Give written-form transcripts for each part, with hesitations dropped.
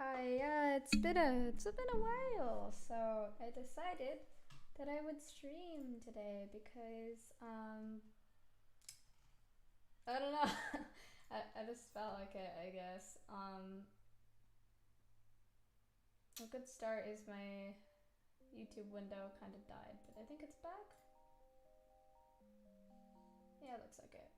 Hi, yeah, it's been a while, so I decided that I would stream today because I don't know. I just felt like it, I guess. A good start is my YouTube window kind of died, but I think it's back. Yeah, it looks like it.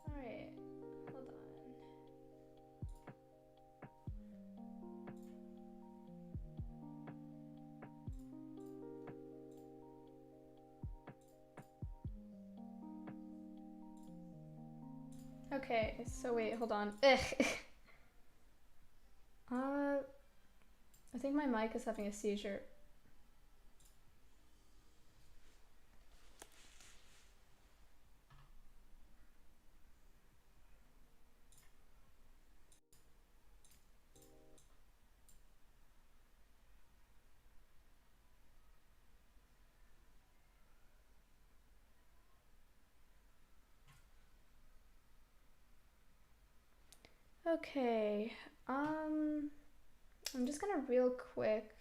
All right, hold on. Okay, so wait, hold on. Ugh. uh, I think my mic is having a seizure. Okay, I'm just gonna real quick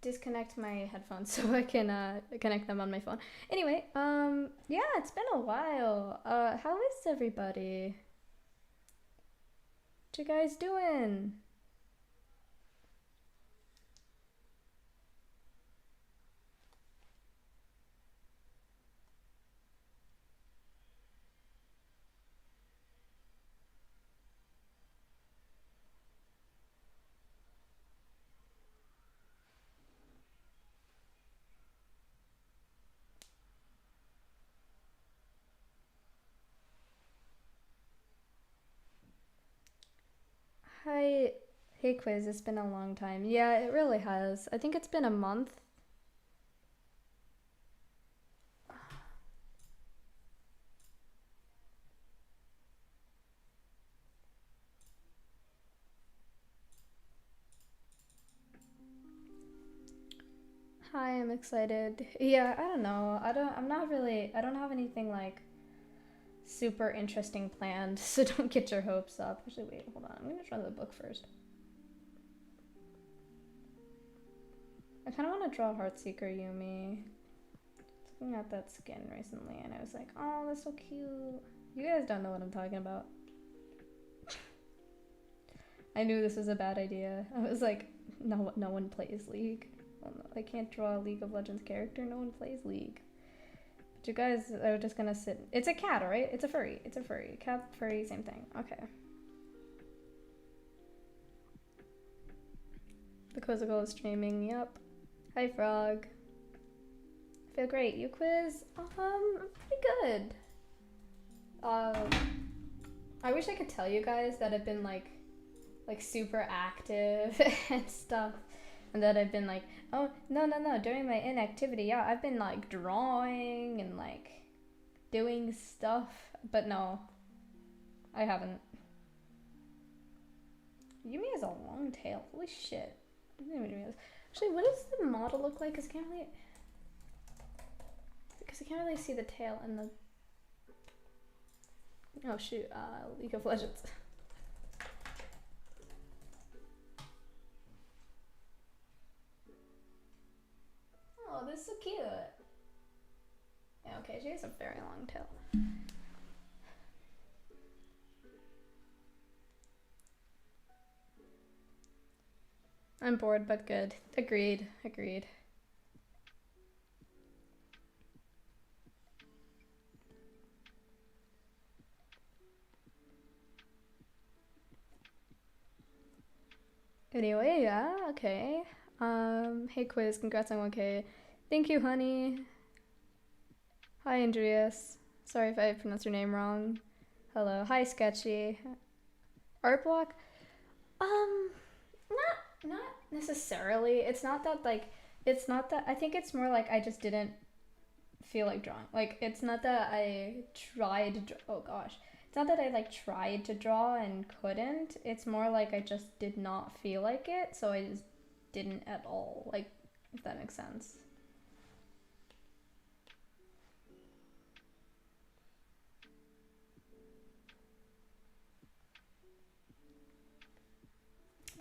disconnect my headphones so I can connect them on my phone. Anyway, yeah, it's been a while. How is everybody? What you guys doing? Hi, hey Qwizz, it's been a long time. Yeah, it really has. I think it's been a month. Hi, I'm excited. Yeah, I don't know. I don't have anything like super interesting planned, so don't get your hopes up. Actually, wait, hold on. I'm gonna try the book first. I kind of want to draw Heartseeker Yumi. Looking at that skin recently, and I was like, oh, that's so cute. You guys don't know what I'm talking about. I knew this was a bad idea. I was like, no one plays League. Well, no, I can't draw a League of Legends character. No one plays League. But you guys are just gonna sit. It's a cat, right? It's a furry. It's a furry. Cat, furry, same thing. Okay. The Quizzical is streaming. Yep. Hi, Frog. I feel great. You Qwizz? I'm pretty good. Um, I wish I could tell you guys that I've been like super active and stuff, and that I've been like, oh no, during my inactivity, yeah, I've been like drawing and like doing stuff, but no, I haven't. Yumi has a long tail. Holy shit! I didn't even realize. Actually, what does the model look like? Because I can't really see the tail in the. Oh shoot! League of Legends. Oh, this is so cute. Yeah, okay, she has a very long tail. I'm bored, but good. Agreed. Anyway, yeah, okay. Hey Qwizz, congrats on 1K. Thank you, honey. Hi, Andreas. Sorry if I pronounced your name wrong. Hello. Hi, Sketchy. Art block? Um, not necessarily. It's not that. I think it's more like I just didn't feel like drawing. Like it's not that I tried. Oh gosh, it's not that I like tried to draw and couldn't. It's more like I just did not feel like it, so I just didn't at all. Like if that makes sense.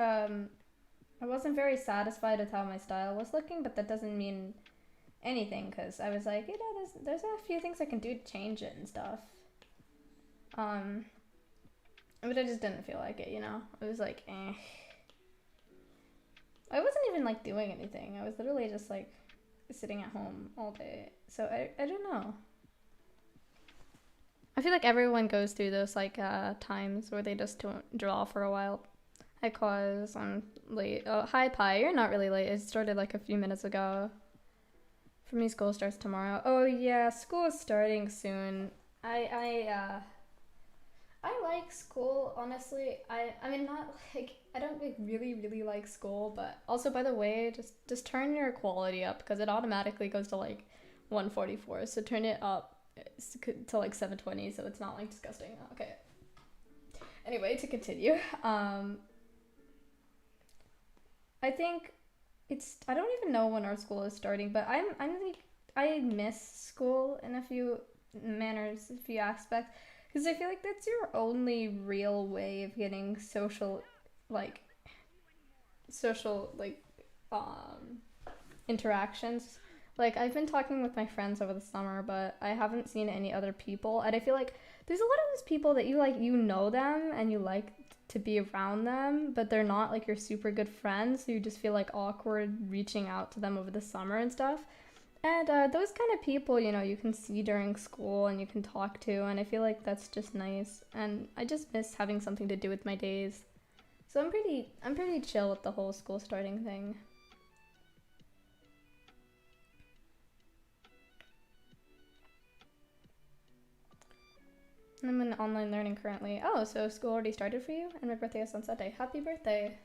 Um, I wasn't very satisfied with how my style was looking, but that doesn't mean anything because I was like, there's a few things I can do to change it and stuff. Um, but I just didn't feel like it, you know? It was like, eh. I wasn't even like doing anything. I was literally just like sitting at home all day. So I don't know. I feel like everyone goes through those like times where they just don't draw for a while. Hi Qwizz, I'm late. Oh, hi Pi, you're not really late. It started like a few minutes ago. For me, school starts tomorrow. Oh yeah, school is starting soon. I like school, honestly. I mean, not like I don't like really like school, but also by the way, just turn your quality up because it automatically goes to like 144. So turn it up to like 720, so it's not like disgusting. Okay. Anyway, to continue, I think I don't even know when our school is starting, but I'm like I miss school in a few manners, a few aspects, because I feel like that's your only real way of getting like social like um interactions. Like I've been talking with my friends over the summer, but I haven't seen any other people, and I feel like there's a lot of those people that you know them and you like to be around them, but they're not like your super good friends, so you just feel like awkward reaching out to them over the summer and stuff. And those kind of people, you know, you can see during school and you can talk to, and I feel like that's just nice. And I just miss having something to do with my days. So I'm pretty chill with the whole school starting thing. I'm in online learning currently. Oh, so school already started for you? And my birthday is on Sunday. Happy birthday!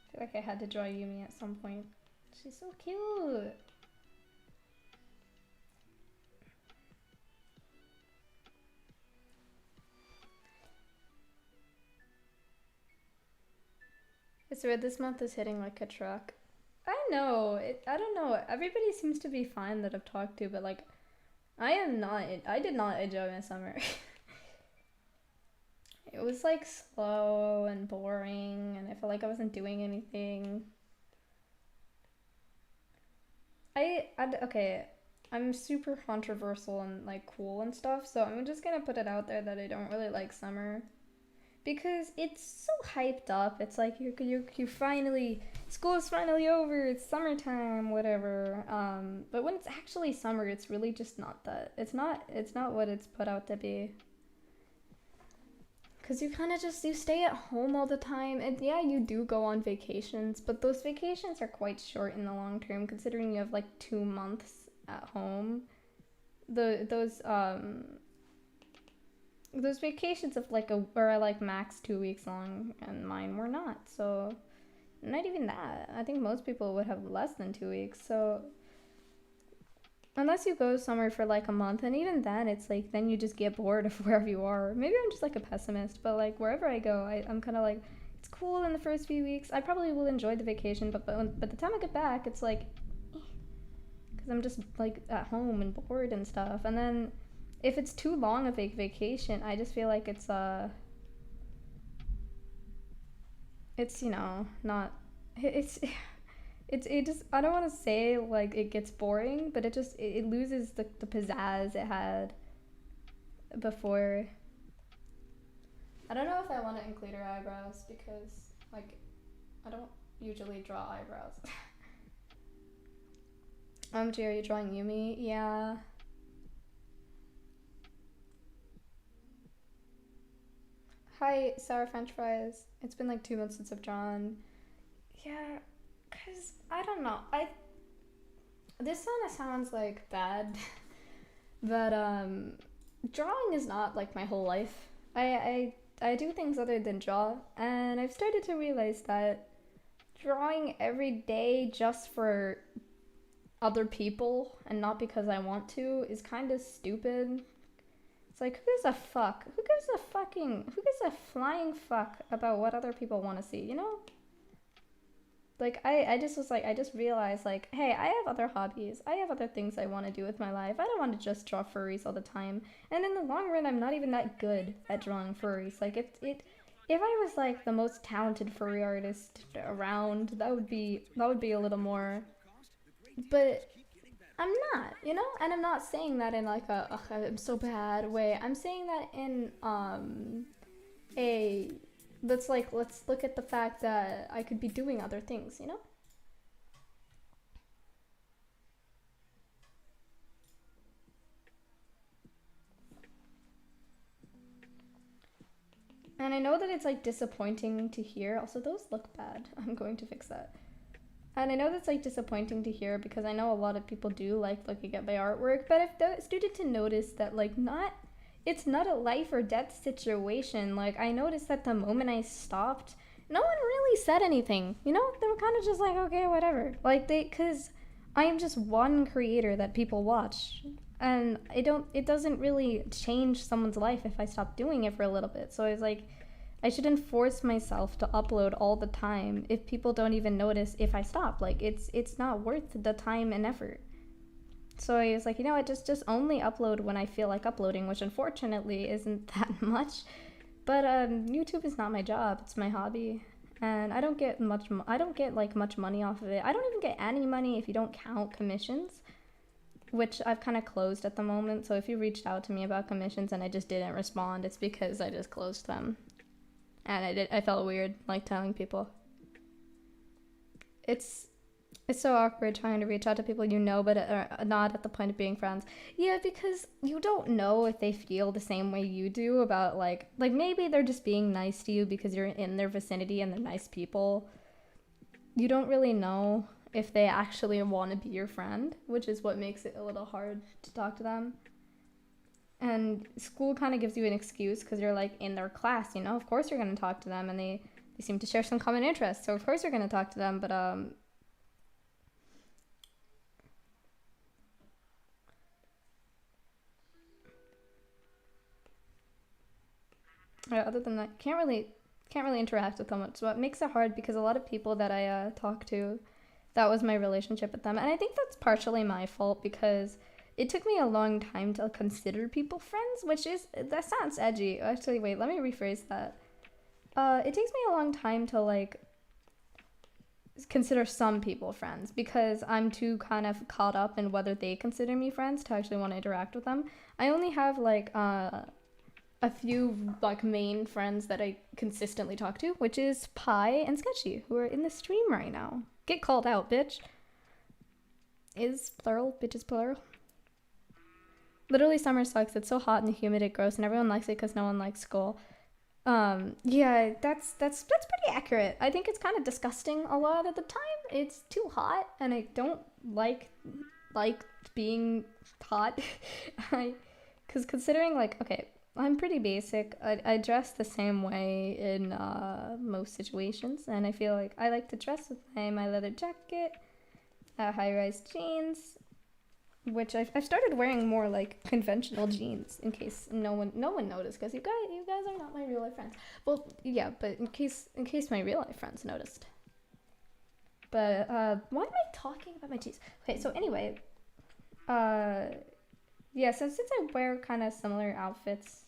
I feel like I had to draw Yumi at some point. She's so cute! It's weird, this month is hitting like a truck. I know, I don't know, everybody seems to be fine that I've talked to, but like, I am not, I did not enjoy my summer. It was like slow and boring, and I felt like I wasn't doing anything. Okay, I'm super controversial and like cool and stuff, so I'm just gonna put it out there that I don't really like summer because it's so hyped up. It's like you finally school's finally over. It's summertime, whatever. But when it's actually summer, it's really just not that. It's not what it's put out to be. Cause you kind of just you stay at home all the time, and yeah, you do go on vacations, but those vacations are quite short in the long term, considering you have like 2 months at home. The those vacations of like were like max 2 weeks long, and mine were not. So not even that. I think most people would have less than 2 weeks. So unless you go somewhere for like a month, and even then, it's like then you just get bored of wherever you are. Maybe I'm just like a pessimist, but like wherever I go, I'm kind of like it's cool in the first few weeks. I probably will enjoy the vacation, but by the time I get back, it's like because I'm just like at home and bored and stuff. And then if it's too long of a vacation, I just feel like it's you know not it's it just I don't want to say like it gets boring, but it loses the pizzazz it had before. I don't know if I want to include her eyebrows because like I don't usually draw eyebrows. Gee, are you drawing Yumi? Yeah. Hi, sour French fries. It's been like 2 months since I've drawn. Yeah, cause I don't know. I This kind of sounds like bad, but drawing is not like my whole life. I do things other than draw, and I've started to realize that drawing every day just for other people and not because I want to is kind of stupid. It's like, who gives a fuck? Who gives a flying fuck about what other people want to see, you know? Like, I just was like, I just realized, like, hey, I have other hobbies. I have other things I want to do with my life. I don't want to just draw furries all the time. And in the long run, I'm not even that good at drawing furries. Like, if I was, like, the most talented furry artist around, that would be a little more. But I'm not, you know? And I'm not saying that in, like, a, ugh, I'm so bad way. I'm saying that in, a that's like, let's look at the fact that I could be doing other things, you know? And I know that it's like disappointing to hear. Also, those look bad. I'm going to fix that. And I know that's like disappointing to hear because I know a lot of people do like looking at my artwork, but I've started to notice that like not it's not a life or death situation. Like I noticed that the moment I stopped, no one really said anything. You know, they were kind of just like, okay, whatever. Like cuz I am just one creator that people watch. And it doesn't really change someone's life if I stop doing it for a little bit. So I was like, I shouldn't force myself to upload all the time if people don't even notice if I stop. Like it's not worth the time and effort. So I was like, you know what, just only upload when I feel like uploading, which unfortunately isn't that much. But YouTube is not my job; it's my hobby, and I don't get much. I don't get like much money off of it. I don't even get any money if you don't count commissions, which I've kind of closed at the moment. So if you reached out to me about commissions and I just didn't respond, it's because I just closed them, and I felt weird like telling people. It's it's so awkward trying to reach out to people you know, but are not at the point of being friends. Yeah, because you don't know if they feel the same way you do about like maybe they're just being nice to you because you're in their vicinity and they're nice people. You don't really know if they actually want to be your friend, which is what makes it a little hard to talk to them. And school kind of gives you an excuse because you're like in their class, you know. Of course you're going to talk to them, and they seem to share some common interests, so of course you're going to talk to them. But other than that, can't really interact with them. So it makes it hard because a lot of people that I talk to, that was my relationship with them, and I think that's partially my fault because it took me a long time to consider people friends, which is that sounds edgy. Actually, wait, let me rephrase that. It takes me a long time to like consider some people friends because I'm too kind of caught up in whether they consider me friends to actually want to interact with them. I only have like a few like main friends that I consistently talk to, which is Pi and Sketchy, who are in the stream right now. Get called out, bitch. Is plural, bitch is plural. Literally, summer sucks. It's so hot and humid, it's gross, and everyone likes it because no one likes school. Yeah, that's pretty accurate. I think it's kind of disgusting a lot of the time. It's too hot, and I don't like being hot. I, because considering like okay, I'm pretty basic. I dress the same way in most situations, and I feel like I like to dress with my leather jacket, high-rise jeans, which I've started wearing more like conventional jeans in case no one noticed because you guys are not my real life friends. Well, yeah, but in case my real life friends noticed. But why am I talking about my jeans? Okay, so anyway, uh, yeah, so since I wear kind of similar outfits,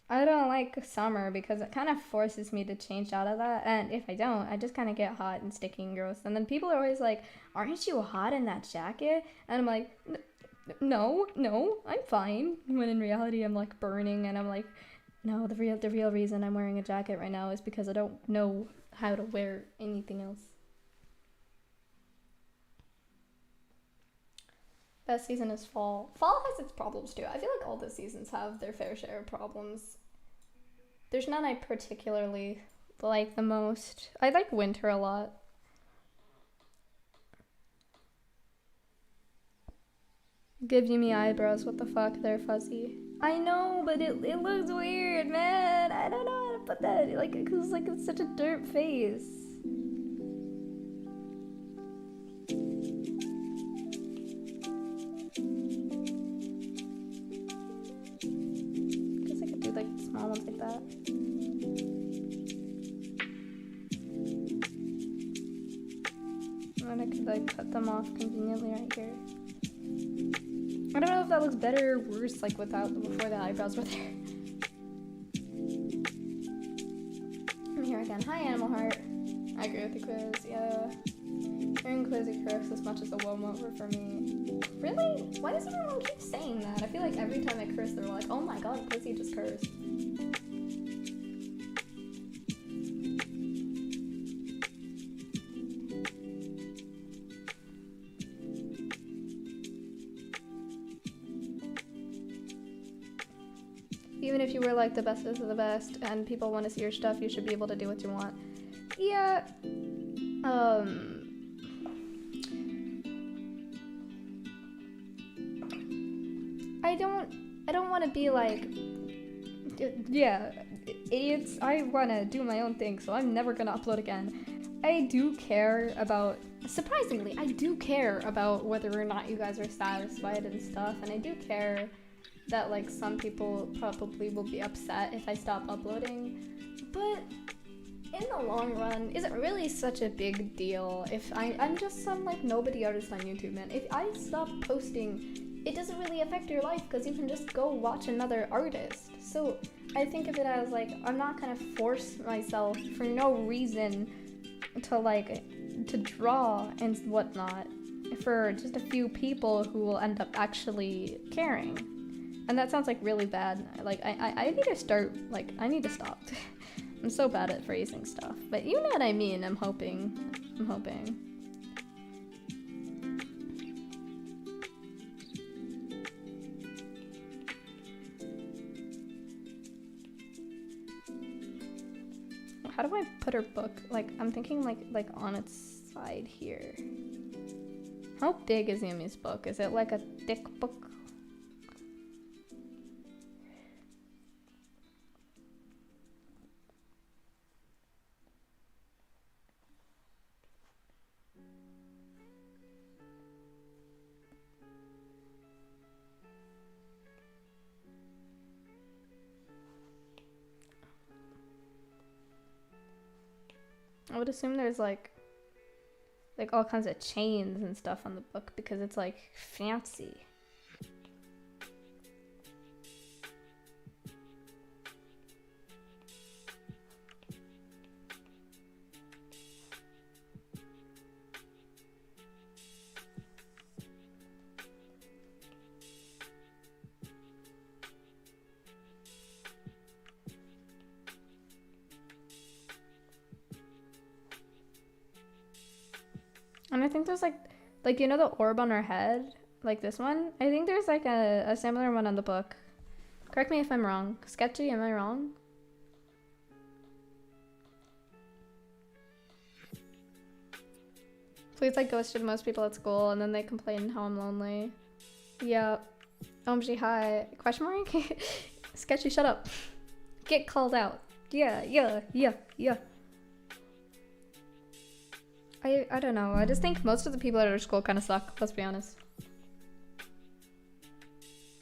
I don't like summer because it kind of forces me to change out of that. And if I don't, I just kind of get hot and sticky and gross. And then people are always like, aren't you hot in that jacket? And I'm like, no, no, I'm fine. When in reality, I'm like burning. And I'm like, no, the real reason I'm wearing a jacket right now is because I don't know how to wear anything else. Best season is fall. Fall has its problems too. I feel like all the seasons have their fair share of problems. There's none I particularly like the most. I like winter a lot. Give you me eyebrows, what the fuck, they're fuzzy. I know, but it looks weird, man. I don't know how to put that, like, cause like it's such a derp face. Guess I could do like small ones like that. And then I could like cut them off conveniently right here. I don't know if that looks better or worse, like before the eyebrows were there. I'm here again. Hi, Animal Heart. I agree with the Qwizz, yeah. Hearing Qwizz curse as much as the Womo were for me. Really? Why does everyone keep saying that? I feel like every time I curse, they're like, oh my god, Qwizzy just cursed. Even if you were like the bestest of the best and people want to see your stuff, you should be able to do what you want. Yeah. I don't want to be like, yeah, idiots. I want to do my own thing, so I'm never gonna upload again. I do care about, surprisingly, I do care about whether or not you guys are satisfied and stuff, and I do care that like some people probably will be upset if I stop uploading, but in the long run, is it really such a big deal if I'm just some like nobody artist on YouTube, man? If I stop posting, it doesn't really affect your life because you can just go watch another artist. So I think of it as like, I'm not gonna force myself for no reason to draw and whatnot for just a few people who will end up actually caring. And that sounds like really bad. Like I need to start, like I need to stop. I'm so bad at phrasing stuff, but you know what I mean. I'm hoping. How do I put her book? Like I'm thinking like on its side here. How big is Yumi's book? Is it like a thick book? I would assume there's like all kinds of chains and stuff on the book because it's like fancy. And I think there's like you know the orb on her head, like this one? I think there's like a similar one on the book. Correct me if I'm wrong. Sketchy, am I wrong? Please like ghosted most people at school and then they complain how I'm lonely. Yeah. OMG, hi. Question mark? Sketchy, shut up. Get called out. Yeah. I don't know. I just think most of the people at our school kind of suck, let's be honest.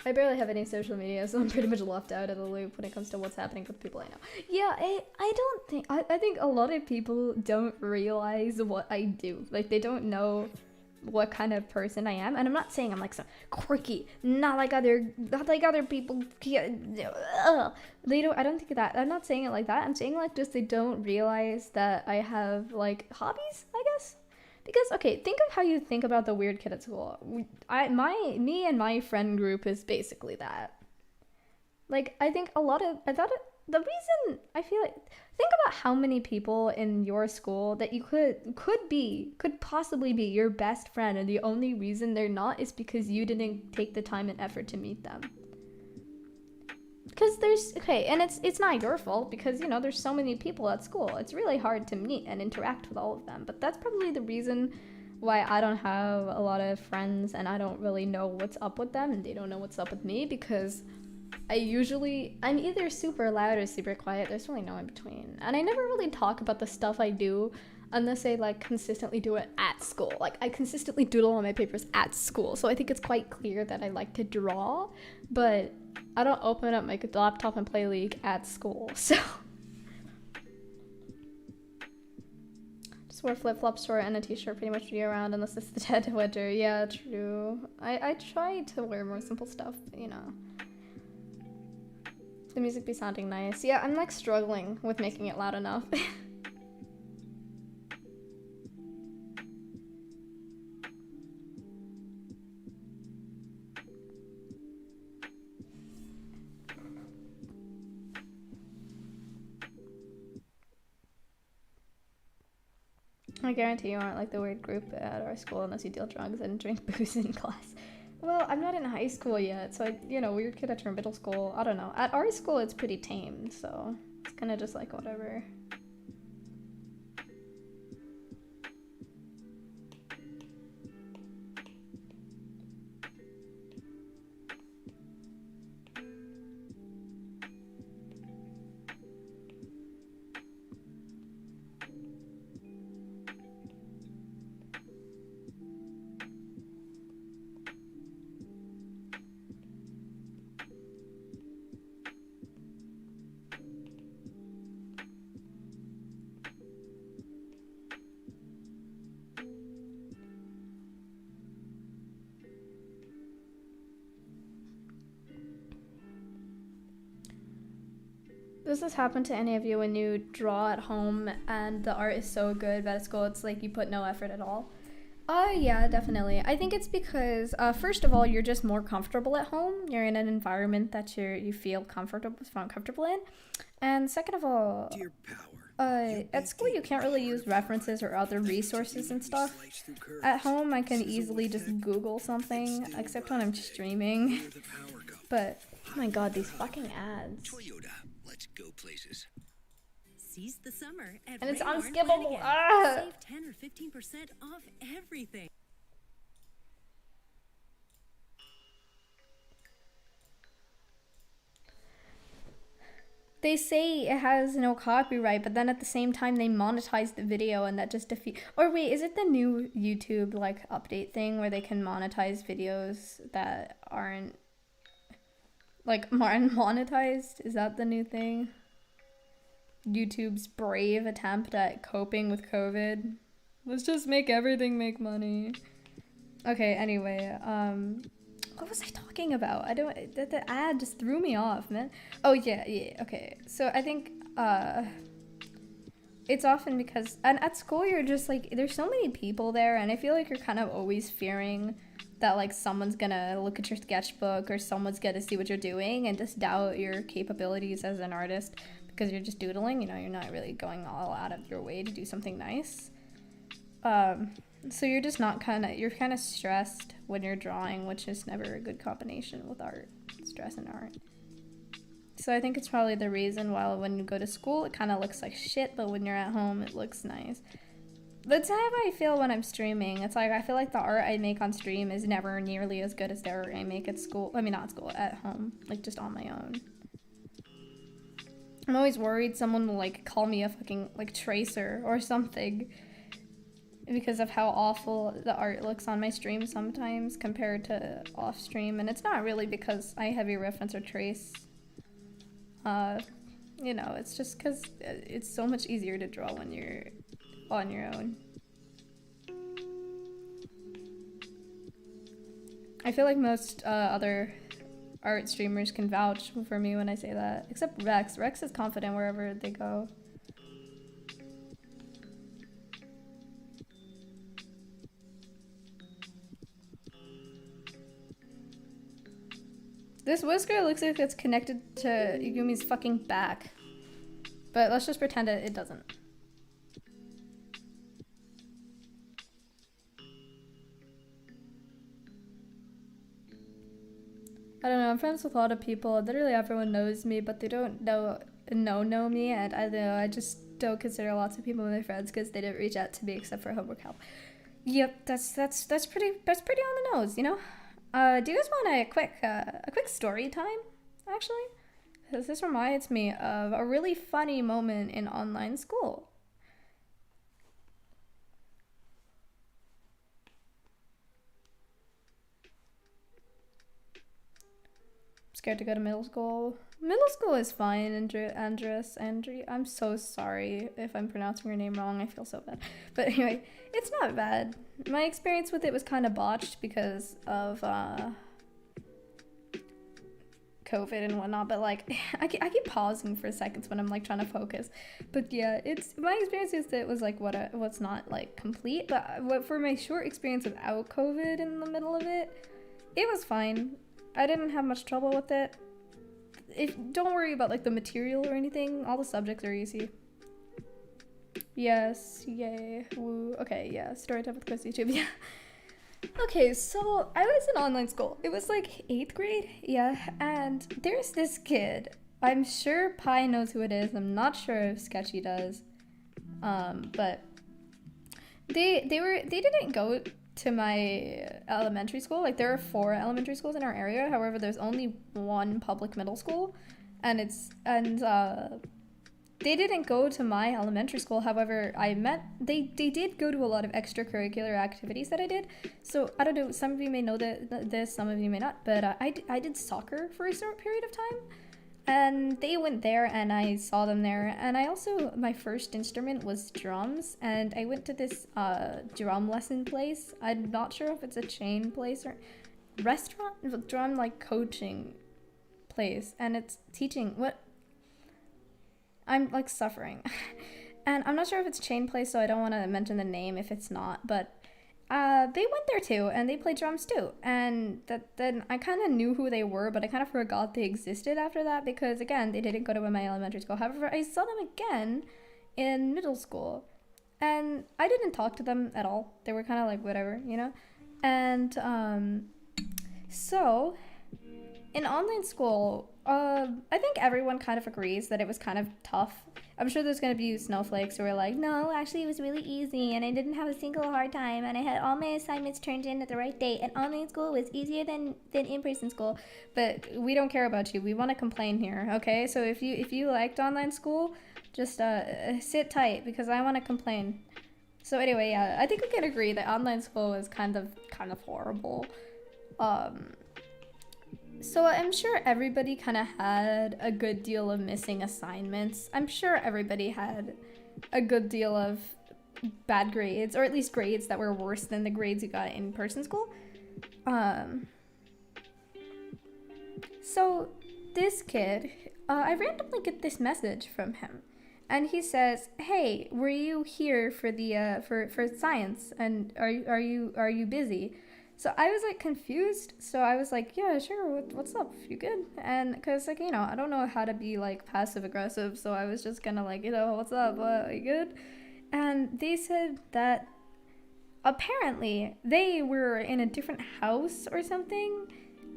I barely have any social media, so I'm pretty much left out of the loop when it comes to what's happening with people I know. Yeah, I don't think... I think a lot of people don't realize what I do. Like, they don't know what kind of person I am. And I'm not saying I'm like some quirky, not like other people. They don't... I don't think that. I'm not saying it like that. I'm saying like just they don't realize that I have like hobbies, I guess. Because, okay, think of how you think about the weird kid at school. Me and my friend group is basically that. Like, I think the reason I feel like, think about how many people in your school that you could possibly be your best friend, and the only reason they're not is because you didn't take the time and effort to meet them. because there's, okay, and it's not your fault because, you know, there's so many people at school. It's really hard to meet and interact with all of them. But that's probably the reason why I don't have a lot of friends and I don't really know what's up with them and they don't know what's up with me, because I'm either super loud or super quiet. There's really no in between. And I never really talk about the stuff I do unless I like consistently do it at school. Like I consistently doodle on my papers at school. So I think it's quite clear that I like to draw, but I don't open up my laptop and play League at school. So just wear flip-flops, short, and a t-shirt pretty much year round unless it's the dead of winter. Yeah, true. I try to wear more simple stuff, but you know. The music be sounding nice. Yeah, I'm like struggling with making it loud enough. I guarantee you aren't like the weird group at our school unless you deal drugs and drink booze in class. Well, I'm not in high school yet, so you know, weird kid at your middle school. I don't know. At our school, it's pretty tame, so it's kind of just like whatever. Does this happen to any of you when you draw at home and the art is so good, but at school it's like you put no effort at all? Yeah, definitely. I think it's because, first of all, you're just more comfortable at home. You're in an environment that you feel comfortable in. And second of all, at school you can't really use references or other resources and stuff. At home I can easily just Google something, except when I'm streaming. But, oh my god, these fucking ads. Let's go places. Seize the summer at and it's Raynor unskippable. Save 10 or 15% off everything. They say it has no copyright, but then at the same time they monetize the video, and that just defeat. Or wait, is it the new YouTube like update thing where they can monetize videos that aren't like monetized? Is that the new thing? YouTube's brave attempt at coping with COVID. Let's just make everything make money. Okay, anyway, what was I talking about? The ad just threw me off, man. Oh yeah, okay. So I think, it's often because, and at school you're just like, there's so many people there, and I feel like you're kind of always fearing that like someone's gonna look at your sketchbook or someone's gonna see what you're doing and just doubt your capabilities as an artist because you're just doodling, you know, you're not really going all out of your way to do something nice. So you're just not you're kind of stressed when you're drawing, which is never a good combination with art, stress and art. So I think it's probably the reason why when you go to school, it kind of looks like shit, but when you're at home, it looks nice. That's how I feel when I'm streaming. It's like, I feel like the art I make on stream is never nearly as good as the art I make at school. I mean, not at school, at home, like just on my own. I'm always worried someone will like call me a fucking like tracer or something because of how awful the art looks on my stream sometimes compared to off stream. And it's not really because I heavy reference or trace. You know, it's just because it's so much easier to draw when you're on your own. I feel like most other art streamers can vouch for me when I say that, except Rex. Rex is confident wherever they go. This whisker looks like it's connected to Yumi's fucking back, but let's just pretend it doesn't. I don't know, I'm friends with a lot of people. Literally everyone knows me, but they don't know me, and I don't know, I just don't consider lots of people my friends because they didn't reach out to me except for homework help. Yep, that's pretty on the nose, you know? Do you guys want a quick story time, actually? Because this reminds me of a really funny moment in online school. Scared to go to middle school. Middle school is fine, Andrew. I'm so sorry if I'm pronouncing your name wrong. I feel so bad. But anyway, it's not bad. My experience with it was kind of botched because of COVID and whatnot. But like, I keep pausing for seconds when I'm like trying to focus. But yeah, it's my experience with it was like what's not like complete. But for my short experience without COVID in the middle of it, it was fine. I didn't have much trouble with it. Don't worry about like the material or anything. All the subjects are easy. Yes, yay, woo. Okay, yeah, story time with Qwizz YouTube. Yeah. Okay, so I was in online school. It was like 8th grade, yeah. And there's this kid. I'm sure Pi knows who it is. I'm not sure if Sketchy does. But they didn't go to my elementary school. Like, there are 4 elementary schools in our area. However, there's only one public middle school, and they didn't go to my elementary school. However, they did go to a lot of extracurricular activities that I did. So I don't know, some of you may know this, some of you may not, but I did soccer for a short period of time. And they went there and I saw them there. And I also, my first instrument was drums. And I went to this drum lesson place. I'm not sure if it's a chain place or restaurant, drum like coaching place. And it's teaching what? I'm like suffering. And I'm not sure if it's chain place, so I don't want to mention the name if it's not. But they went there too, and they played drums too. And then I kind of knew who they were, but I kind of forgot they existed after that because, again, they didn't go to my elementary school. However, I saw them again in middle school, and I didn't talk to them at all. They were kind of like whatever, you know? And so in online school, I think everyone kind of agrees that it was kind of tough. I'm sure there's going to be snowflakes who are like, no, actually it was really easy and I didn't have a single hard time and I had all my assignments turned in at the right date and online school was easier than in-person school. But we don't care about you. We want to complain here, okay? So if you liked online school, just sit tight because I want to complain. So anyway, yeah, I think we can agree that online school was kind of horrible. So I'm sure everybody kind of had a good deal of missing assignments. I'm sure everybody had a good deal of bad grades, or at least grades that were worse than the grades you got in person school. So this kid, I randomly get this message from him, and he says, "Hey, were you here for the for science? And are you busy?" So I was like confused. So I was like, yeah, sure. What's up? You good? And cause like, you know, I don't know how to be like passive aggressive. So I was just kind of like, you know, what's up? Are you good? And they said that apparently they were in a different house or something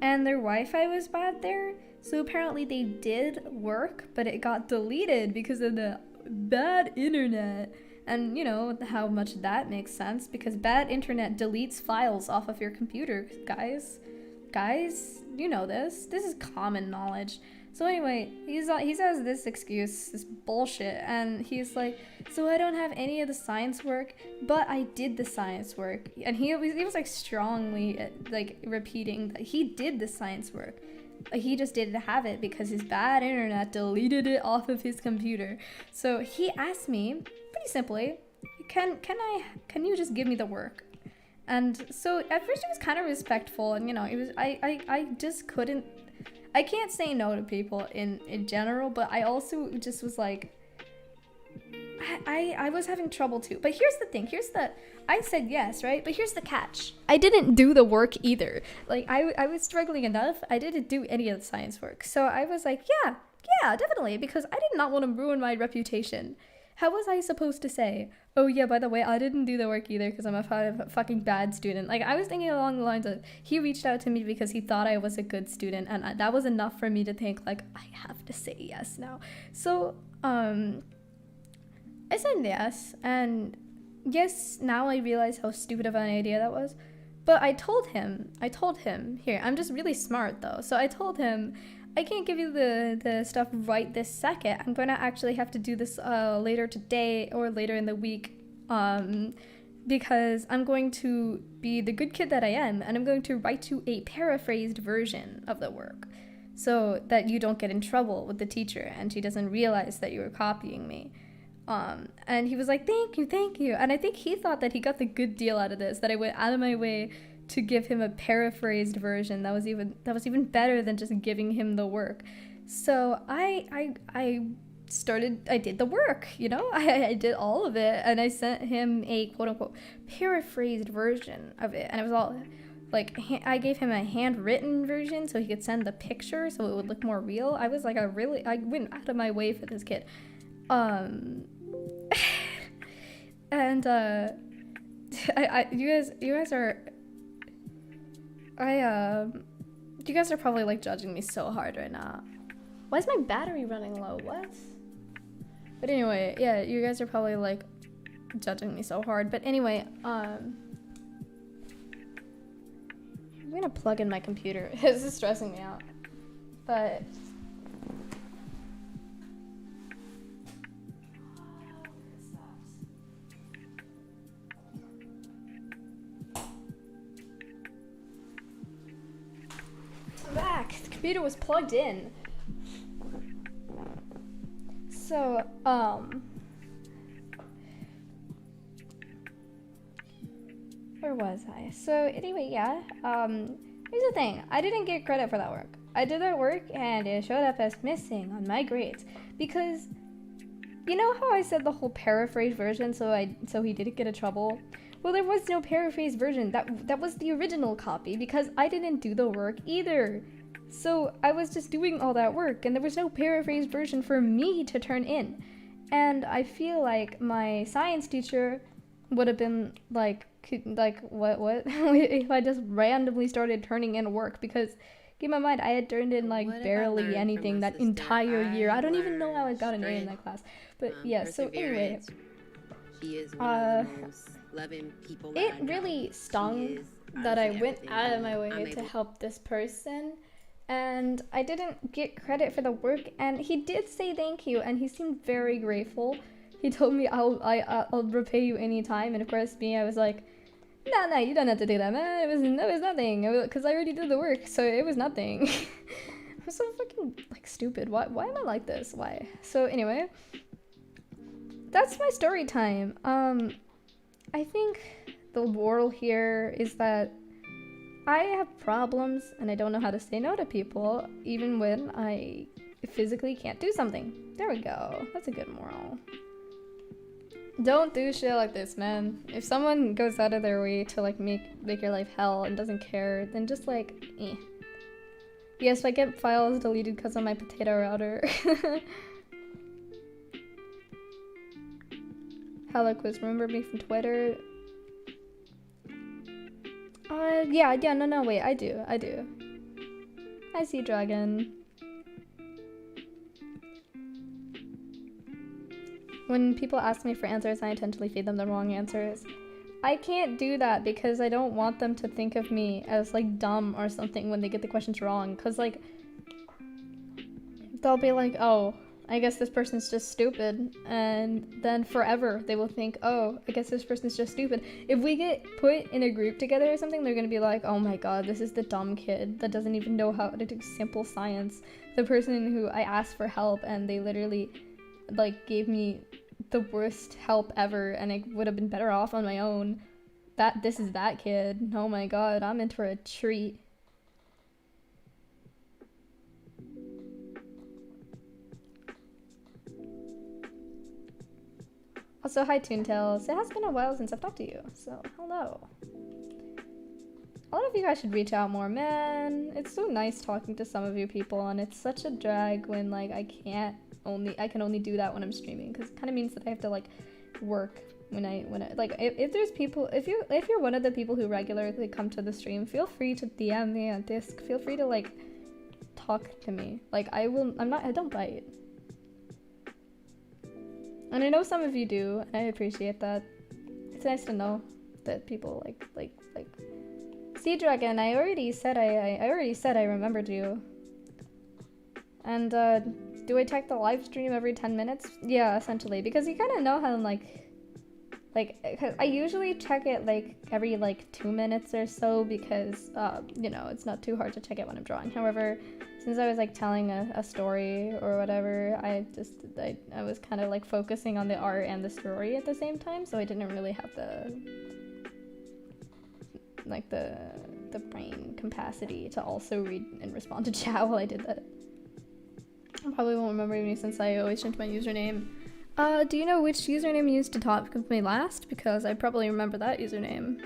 and their Wi-Fi was bad there. So apparently they did work, but it got deleted because of the bad internet. And you know how much that makes sense because bad internet deletes files off of your computer, guys. Guys, you know this. This is common knowledge. So anyway, he says this excuse, this bullshit, and he's like, so I don't have any of the science work, but I did the science work. And he was like strongly like repeating that he did the science work. He just didn't have it because his bad internet deleted it off of his computer. So he asked me, pretty simply, can you just give me the work? And so at first it was kind of respectful, and you know, it was I just couldn't, I can't say no to people in general, but I also just was like, I was having trouble too. But here's the thing, I said yes, right? But here's the catch. I didn't do the work either. Like, I was struggling enough. I didn't do any of the science work. So I was like, yeah, definitely. Because I did not want to ruin my reputation. How was I supposed to say, oh yeah, by the way, I didn't do the work either because I'm a fucking bad student? Like, I was thinking along the lines of, he reached out to me because he thought I was a good student, and that was enough for me to think, like, I have to say yes now. So, I said yes, and yes, now I realize how stupid of an idea that was. But I told him, here, I'm just really smart though. So I told him, I can't give you the stuff right this second. I'm going to actually have to do this later today or later in the week because I'm going to be the good kid that I am, and I'm going to write you a paraphrased version of the work so that you don't get in trouble with the teacher and she doesn't realize that you were copying me. And he was like, thank you. And I think he thought that he got the good deal out of this, that I went out of my way to give him a paraphrased version that was even better than just giving him the work. So I did the work, you know, I did all of it, and I sent him a quote unquote paraphrased version of it, and it was all like, I gave him a handwritten version so he could send the picture so it would look more real. I was like, I went out of my way for this kid. And you guys are probably like judging me so hard right now. Why is my battery running low? What? But anyway, yeah, you guys are probably like judging me so hard. But anyway, I'm gonna plug in my computer. This is stressing me out. But I'm back. The computer was plugged in. So, where was I? So anyway, yeah, here's the thing. I didn't get credit for that work. I did that work and it showed up as missing on my grades because, you know how I said the whole paraphrase version so he didn't get in trouble? Well, there was no paraphrase version. That was the original copy because I didn't do the work either. So I was just doing all that work and there was no paraphrase version for me to turn in. And I feel like my science teacher would have been like what if I just randomly started turning in work, because keep in mind I had turned in like barely anything that entire year. I don't even know how I got an A in that class. But yeah, so anyway, He is one of the most loving people that it I know. really He stung is that I honestly went everything out of my way I'm to able- help this person, and I didn't get credit for the work. And he did say thank you, and he seemed very grateful. He told me I'll repay you anytime, and of course me, I was like, no, you don't have to do that, man. It was nothing, because I already did the work, so it was nothing. I'm so fucking like stupid. Why am I like this? Why? So anyway, that's my story time. I think the moral here is that I have problems and I don't know how to say no to people, even when I physically can't do something. There we go. That's a good moral. Don't do shit like this, man. If someone goes out of their way to like make your life hell and doesn't care, then just like, eh. Yes, I get files deleted because of my potato router. Hello, Qwizz. Remember me from Twitter? Yeah, no, wait, I do. I see Dragon. When people ask me for answers, I intentionally feed them the wrong answers. I can't do that because I don't want them to think of me as like dumb or something when they get the questions wrong, cause like they'll be like, oh, I guess this person's just stupid, and then forever they will think, oh, I guess this person's just stupid. If we get put in a group together or something, they're gonna be like, oh my god, this is the dumb kid that doesn't even know how to do simple science. The person who I asked for help and they literally like gave me the worst help ever, and I would have been better off on my own. This is that kid. Oh my god, I'm in for a treat. Also, hi Toontails. It has been a while since I've talked to you, so hello. lot of you guys should reach out more, man. It's so nice talking to some of you people, and it's such a drag when like I can only do that when I'm streaming, because it kind of means that I have to like work when I like if there's people, if you're one of the people who regularly come to the stream, feel free to DM me on Disc. Feel free to like talk to me. Like I don't bite. And I know some of you do, and I appreciate that. It's nice to know that people like Sea Dragon, I already said I remembered you. And do I check the live stream every 10 minutes? Yeah, essentially, because you kind of know how like I usually check it like every like 2 minutes or so, because you know, it's not too hard to check it when I'm drawing. However, since I was like telling a story or whatever, I was kind of like focusing on the art and the story at the same time, so I didn't really have the brain capacity to also read and respond to chat while I did that. I probably won't remember me since I always change my username. Do you know which username you used to talk with me last? Because I probably remember that username.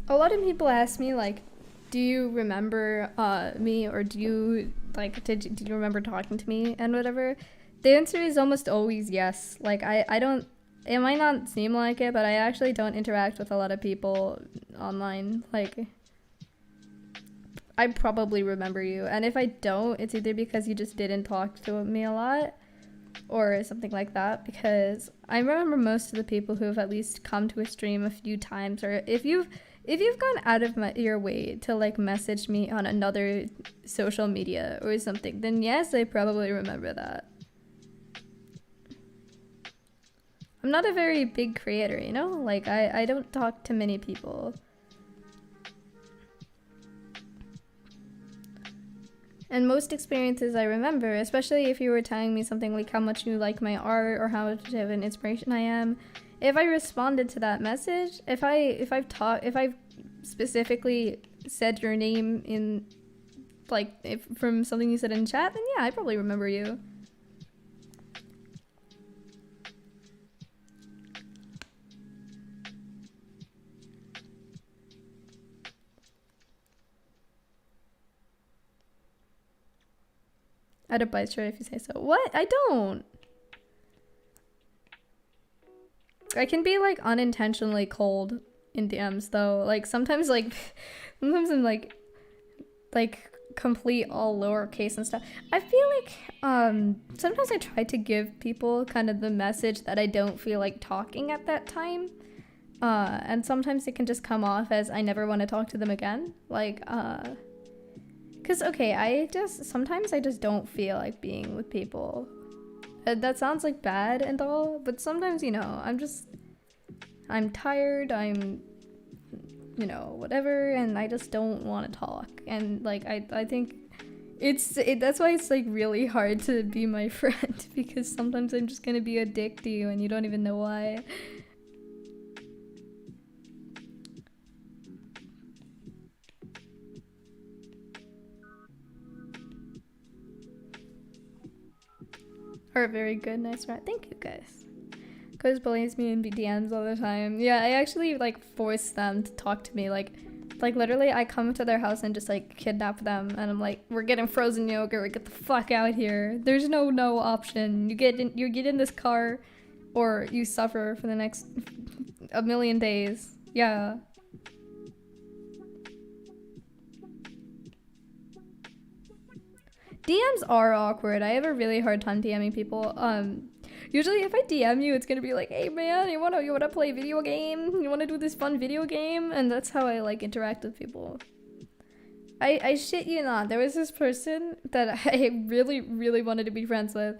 A lot of people ask me like, do you remember me, or do you like did you remember talking to me and whatever? The answer is almost always yes. Like I don't, it might not seem like it, but I actually don't interact with a lot of people online. Like I probably remember you, and if I don't, it's either because you just didn't talk to me a lot or something like that, because I remember most of the people who have at least come to a stream a few times, or if you've gone out of your way to like message me on another social media or something, then yes, I probably remember that. I'm not a very big creator, you know? Like I don't talk to many people. And most experiences I remember, especially if you were telling me something like how much you like my art or how much of an inspiration I am, if I responded to that message, if I've specifically said your name in, like, if from something you said in chat, then yeah, I probably remember you. I don't bite shirt if you say so. What? I don't. I can be like unintentionally cold in DMs though. Like sometimes sometimes I'm like complete all lowercase and stuff. I feel like sometimes I try to give people kind of the message that I don't feel like talking at that time. And sometimes it can just come off as I never want to talk to them again. Like cause okay, sometimes I just don't feel like being with people. That sounds like bad and all, but sometimes, you know, I'm tired, I'm, you know, whatever, and I just don't want to talk. And like, I think that's why it's like really hard to be my friend, because sometimes I'm just gonna be a dick to you and you don't even know why. Or very good, nice rat. Thank you guys. Qwizz bullies me in DMs all the time. Yeah, I actually like force them to talk to me. Like literally I come to their house and just like kidnap them, and I'm like, we're getting frozen yogurt, get the fuck out here. There's no option. You get in this car or you suffer for the next a million days. Yeah. DMs are awkward. I have a really hard time DMing people. Usually if I DM you, it's gonna be like, hey man, you wanna play a video game? You wanna do this fun video game? And that's how I like interact with people. I shit you not, there was this person that I really, really wanted to be friends with,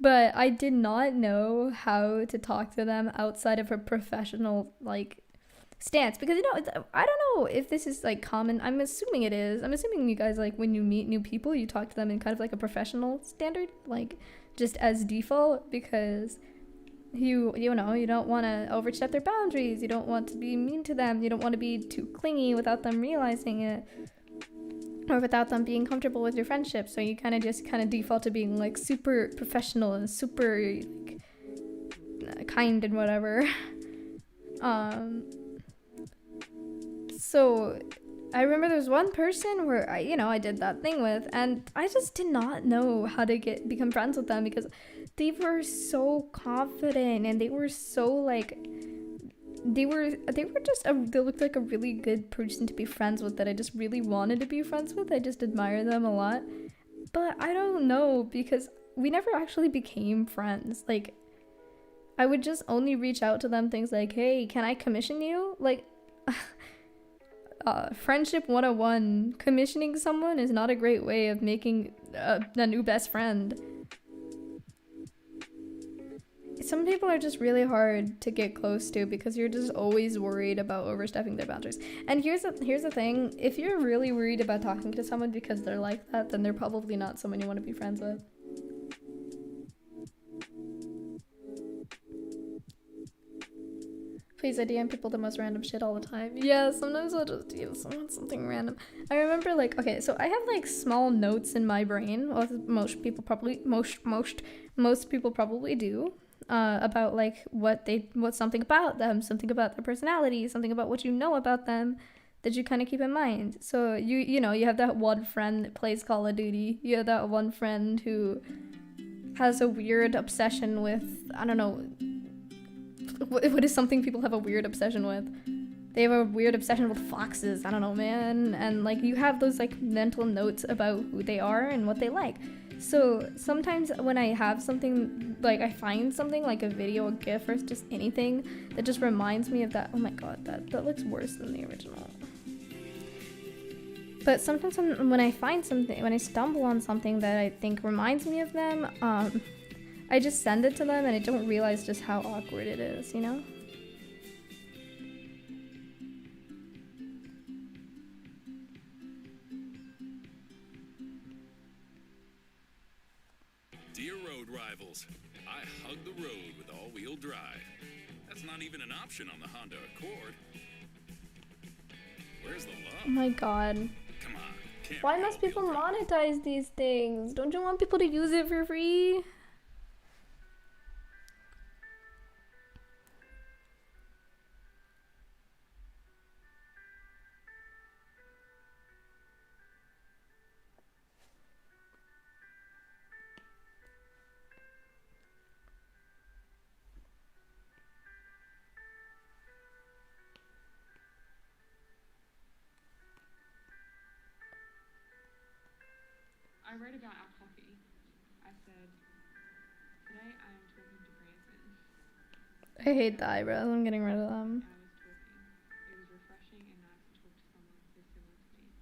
but I did not know how to talk to them outside of a professional, like, stance, because you know I don't know if this is like common. I'm assuming it is. I'm assuming you guys, like, when you meet new people, you talk to them in kind of like a professional standard, like just as default, because you know, you don't want to overstep their boundaries, you don't want to be mean to them, you don't want to be too clingy without them realizing it, or without them being comfortable with your friendship. So you kind of default to being like super professional and super like kind and whatever. So I remember there was one person where I did that thing with, and I just did not know how to become friends with them, because they were so confident, and they were so like they looked like a really good person to be friends with, that I just really wanted to be friends with. I just admire them a lot. But I don't know, because we never actually became friends. Like, I would just only reach out to them things like, hey, can I commission you? Like, friendship 101, commissioning someone is not a great way of making a new best friend. Some people are just really hard to get close to, because you're just always worried about overstepping their boundaries. And here's the thing, if you're really worried about talking to someone because they're like that, then they're probably not someone you want to be friends with. Please, I DM people the most random shit all the time. Yeah, sometimes I'll just DM someone something random. I remember, like, okay, so I have like small notes in my brain. Well, most people probably do. About like what's something about them, something about their personality, something about what you know about them that you kind of keep in mind. So you know, you have that one friend that plays Call of Duty. You have that one friend who has a weird obsession with, I don't know, what is something people have a weird obsession with? They have a weird obsession with foxes. I don't know, man. And like, you have those like mental notes about who they are and what they like. So sometimes when I have something, like I find something like a video, a GIF, or just anything that just reminds me of that. Oh my god, that looks worse than the original. But sometimes when I find something, when I stumble on something that I think reminds me of them, I just send it to them, and I don't realize just how awkward it is, you know? Dear road rivals, I hug the road with all-wheel drive. That's not even an option on the Honda Accord. Where's the love? Oh my god. Come on. Can't Why be must people all-wheel drive. monetize these things? Don't you want people to use it for free? I wrote about our coffee. I said, today I am talking to Branson. I hate the eyebrows. I'm getting rid of them. I was talking. It was refreshing and nice to talk to someone who's similar to me.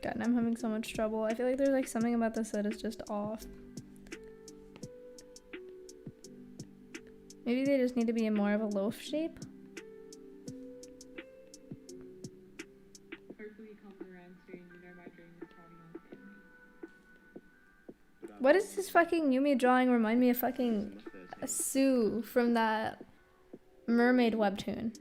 God, I'm having so much trouble. I feel like there's like something about this that is just off. Maybe they just need to be in more of a loaf shape. Hopefully he comes around soon. You know my dream is starting our family. What is this fucking Yumi drawing remind me of fucking Sue from that mermaid webtoon?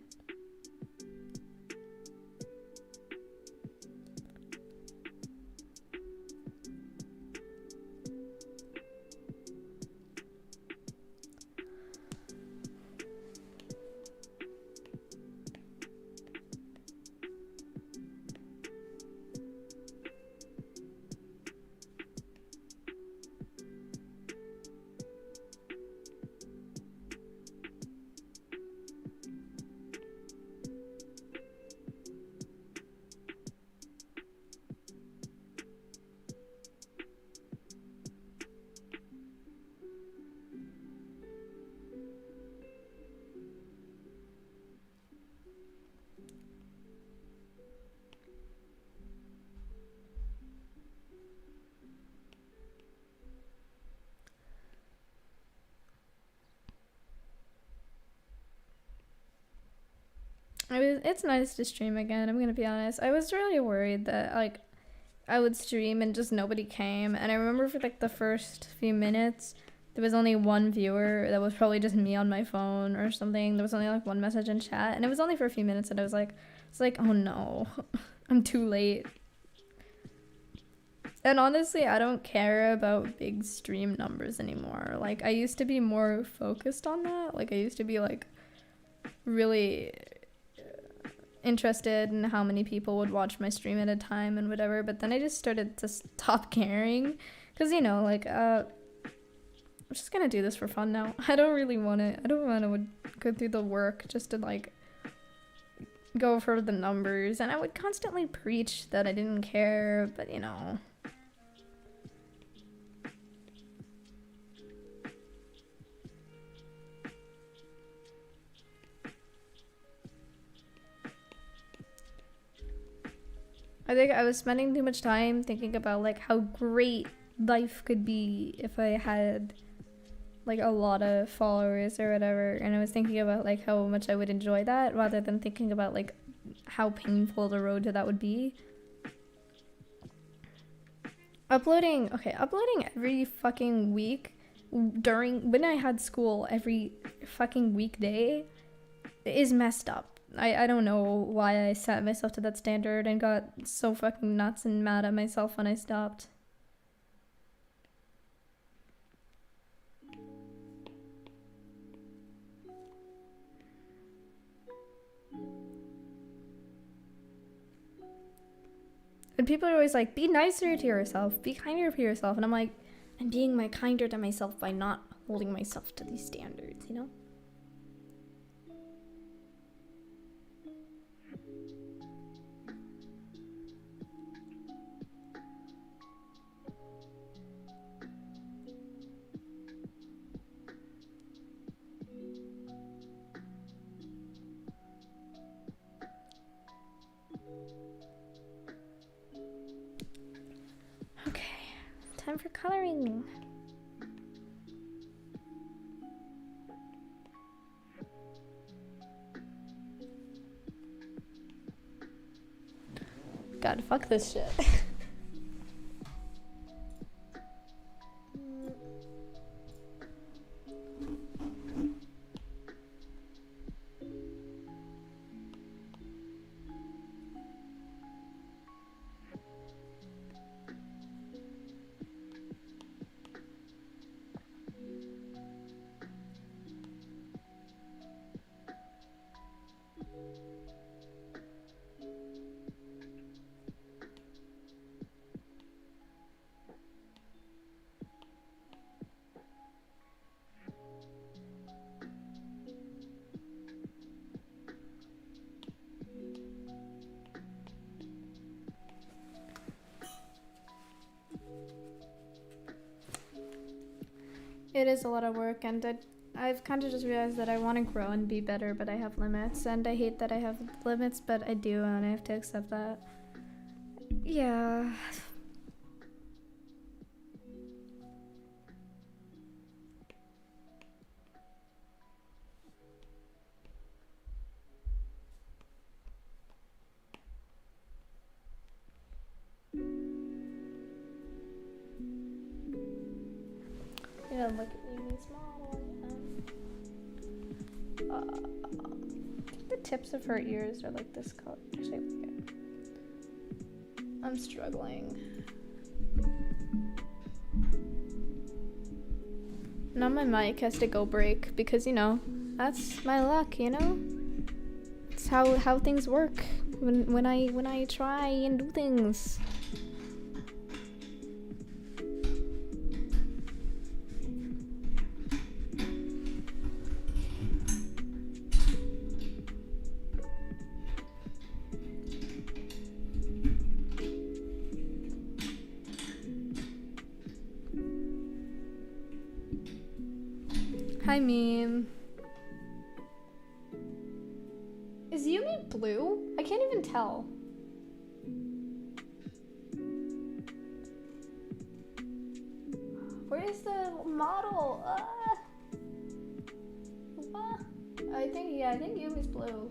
It's nice to stream again, I'm gonna be honest. I was really worried that like I would stream and just nobody came, and I remember for like the first few minutes there was only one viewer. That was probably just me on my phone or something. There was only like one message in chat, and it was only for a few minutes, and I was like, it's like, oh no, I'm too late. And honestly, I don't care about big stream numbers anymore. Like, I used to be more focused on that. Like, I used to be like really interested in how many people would watch my stream at a time and whatever, but then I just started to stop caring, because you know, like I'm just gonna do this for fun now. I don't want to go through the work just to like go for the numbers, and I would constantly preach that I didn't care, but you know, I think I was spending too much time thinking about like how great life could be if I had like a lot of followers or whatever, and I was thinking about like how much I would enjoy that rather than thinking about like how painful the road to that would be. Uploading every fucking week during when I had school every fucking weekday is messed up. I don't know why I set myself to that standard and got so fucking nuts and mad at myself when I stopped. And people are always like, be nicer to yourself, be kinder to yourself. And I'm like, I'm being kinder to myself by not holding myself to these standards, you know? Okay, time for coloring. God, fuck this shit. It is a lot of work, and I've kind of just realized that I want to grow and be better, but I have limits, and I hate that I have limits, but I do, and I have to accept that. Yeah. Yeah, look at Amy's model. The tips of her ears are like this color. Actually, okay. I'm struggling. Now my mic has to go break because, you know, that's my luck, you know? It's how things work when I try and do things. Hi, meme. Is Yumi blue? I can't even tell. Where's the model? I think Yumi's blue.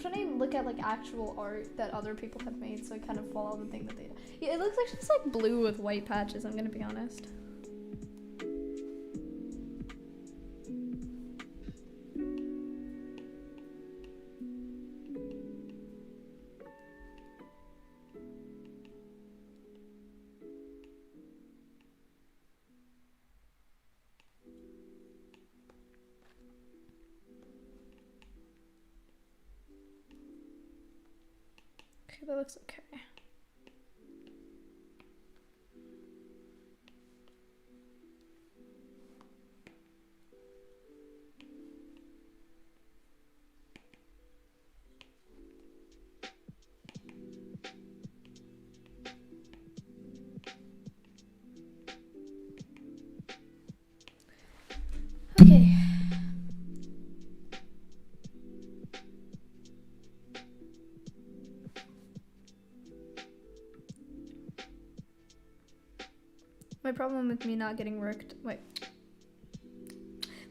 trying to look at like actual art that other people have made, so I kind of follow the thing that they. Yeah, it looks like just like blue with white patches. I'm gonna be honest. Okay, that looks okay. Okay. My problem with me not getting worked. Wait.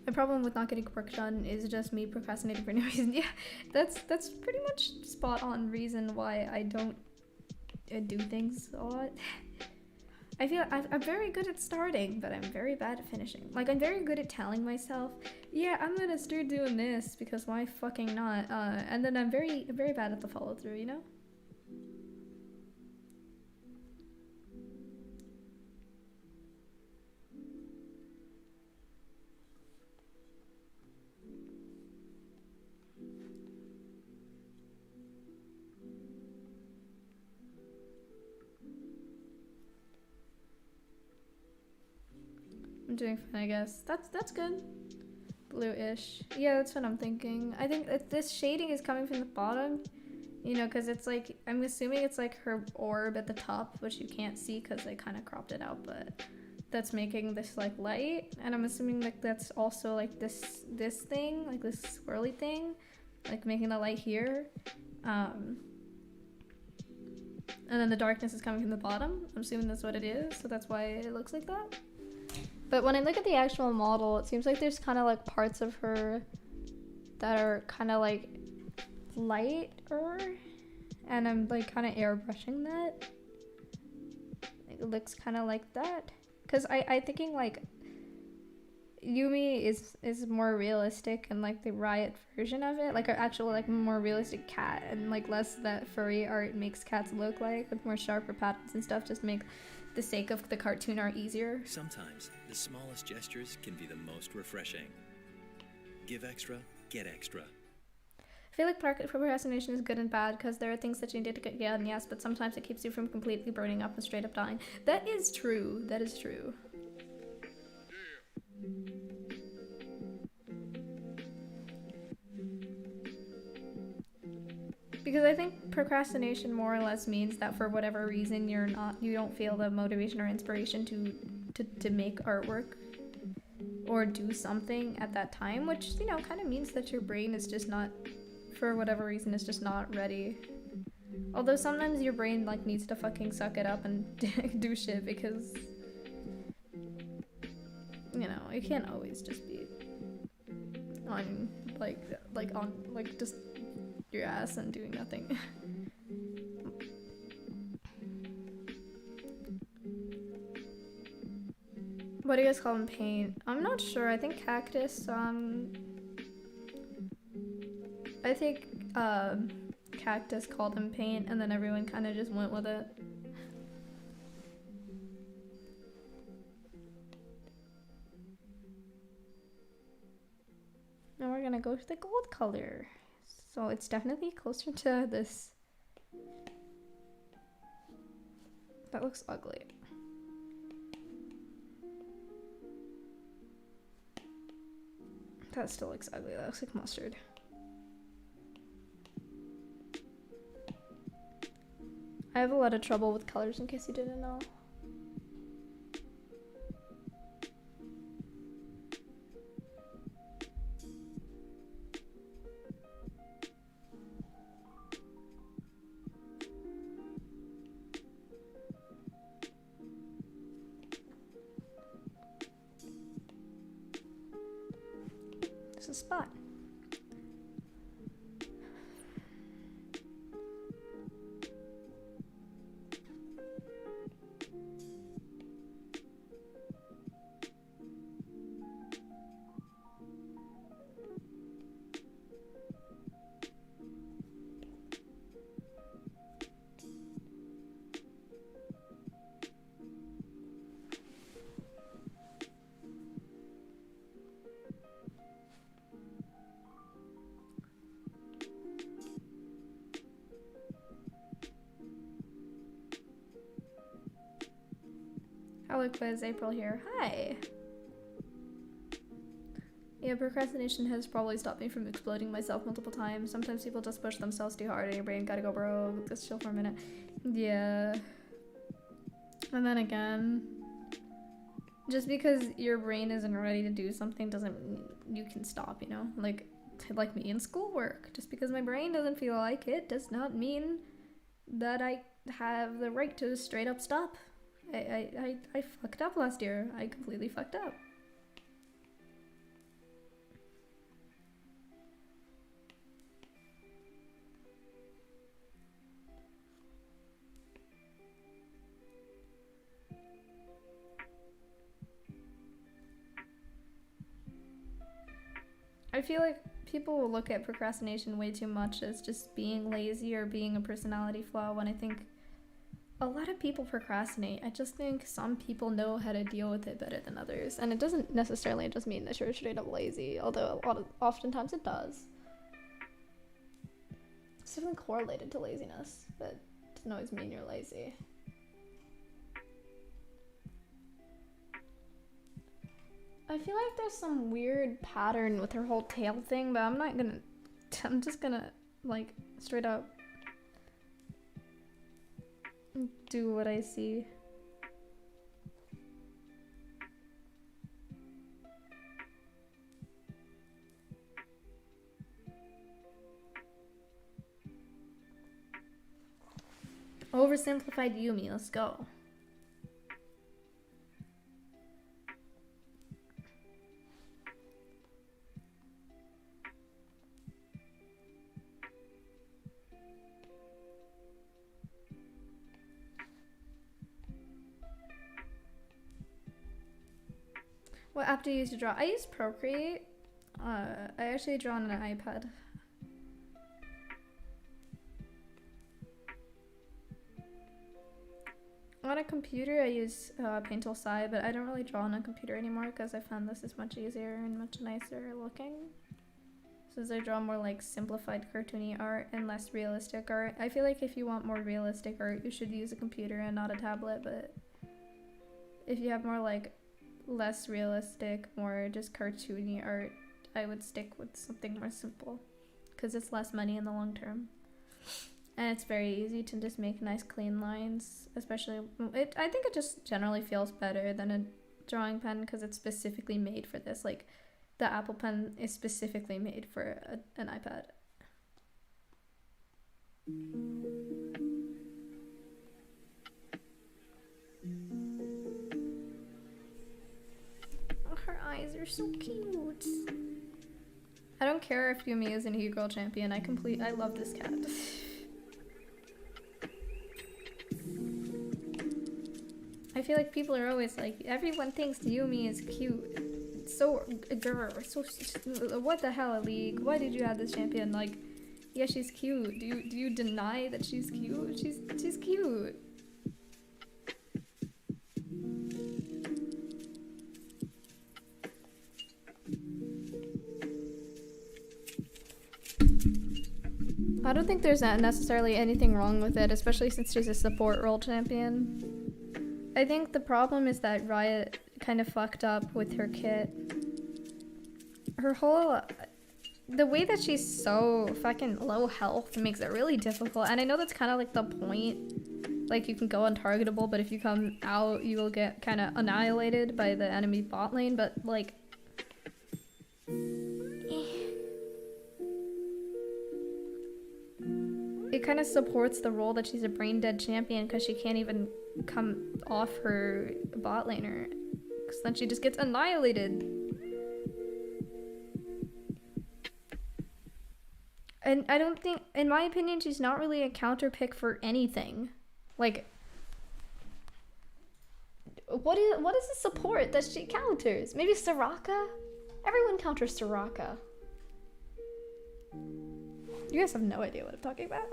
My problem with not getting work done is just me procrastinating for no reason. Yeah, that's pretty much spot on reason why I don't do things a lot. I feel I'm very good at starting, but I'm very bad at finishing. Like, I'm very good at telling myself, yeah, I'm gonna start doing this because why fucking not? And then I'm very bad at the follow through, you know? I'm doing fine, I guess. That's good. Blue-ish. Yeah, that's what I'm thinking. I think that this shading is coming from the bottom, you know, because it's like, I'm assuming it's like her orb at the top, which you can't see because I kind of cropped it out, but that's making this like light. And I'm assuming like that's also like this thing, like this swirly thing, like making the light here. And then the darkness is coming from the bottom. I'm assuming that's what it is, so that's why it looks like that. But when I look at the actual model, it seems like there's kind of like parts of her that are kind of like lighter, and I'm like kind of airbrushing that. It looks kind of like that, cause I thinking like Yumi is more realistic and like the Riot version of it, like an actual like more realistic cat, and like less that furry art makes cats look like, with more sharper patterns and stuff, just make the sake of the cartoon art easier. Sometimes the smallest gestures can be the most refreshing. Give extra, get extra. I feel like procrastination is good and bad because there are things that you need to get done, yes, but sometimes it keeps you from completely burning up and straight up dying. That is true. That is true. Because I think procrastination more or less means that for whatever reason you don't feel the motivation or inspiration to make artwork or do something at that time, which, you know, kind of means that your brain is just not, for whatever reason, is just not ready. Although sometimes your brain like needs to fucking suck it up and do shit, because, you know, you can't always just be on on just your ass and doing nothing. What do you guys call them? Paint? I'm not sure. I think cactus. I think cactus called them paint, and then everyone kind of just went with it. Now we're gonna go to the gold color. So it's definitely closer to this. That looks ugly. That still looks ugly. That looks like mustard. I have a lot of trouble with colors, in case you didn't know. There's a spot. Qwizz, April here. Hi. Yeah, procrastination has probably stopped me from exploding myself multiple times. Sometimes people just push themselves too hard and your brain gotta go broke. Just chill for a minute. Yeah. And then again, just because your brain isn't ready to do something doesn't mean you can stop, you know? Like me in schoolwork. Just because my brain doesn't feel like it does not mean that I have the right to straight up stop. I fucked up last year. I completely fucked up. I feel like people will look at procrastination way too much as just being lazy or being a personality flaw when I think a lot of people procrastinate. I just think some people know how to deal with it better than others. And it doesn't necessarily just mean that you're straight up lazy, although oftentimes it does. It's definitely correlated to laziness, but it doesn't always mean you're lazy. I feel like there's some weird pattern with her whole tail thing, but I'm just gonna, like, straight up do what I see. Oversimplified Yumi, let's go. What app do you use to draw? I use Procreate. I actually draw on an iPad. On a computer, I use Paint Tool Sai, but I don't really draw on a computer anymore because I found this is much easier and much nicer looking. Since I draw more like simplified cartoony art and less realistic art. I feel like if you want more realistic art, you should use a computer and not a tablet, but if you have more like less realistic, more just cartoony art, I would stick with something more simple because it's less money in the long term. And it's very easy to just make nice clean lines, especially I think it just generally feels better than a drawing pen because it's specifically made for this. Like the Apple Pen is specifically made for an iPad. Oh, her eyes are so cute. I don't care if Yumi is an e-girl champion. I love this cat. I feel like people are always like, everyone thinks Yumi is cute. So, what the hell, League? Why did you have this champion? Like, yeah, she's cute. Do you deny that she's cute? She's cute. I don't think there's not necessarily anything wrong with it, especially since she's a support role champion. I think the problem is that Riot kind of fucked up with her kit. Her whole... The way that she's so fucking low health makes it really difficult, and I know that's kind of like the point. Like, you can go untargetable, but if you come out, you will get kind of annihilated by the enemy bot lane, but like... It kind of supports the role that she's a brain dead champion because she can't even come off her bot laner because then she just gets annihilated. And I don't think, in my opinion, she's not really a counter pick for anything. Like, what is the support that she counters? Maybe Soraka? Everyone counters Soraka. You guys have no idea what I'm talking about.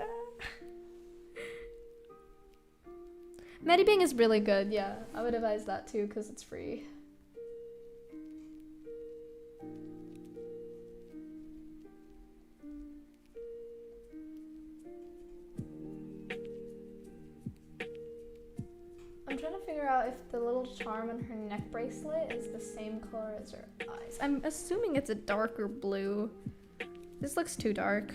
Medibang is really good, yeah. I would advise that too, because it's free. I'm trying to figure out if the little charm on her neck bracelet is the same color as her eyes. I'm assuming it's a darker blue. This looks too dark.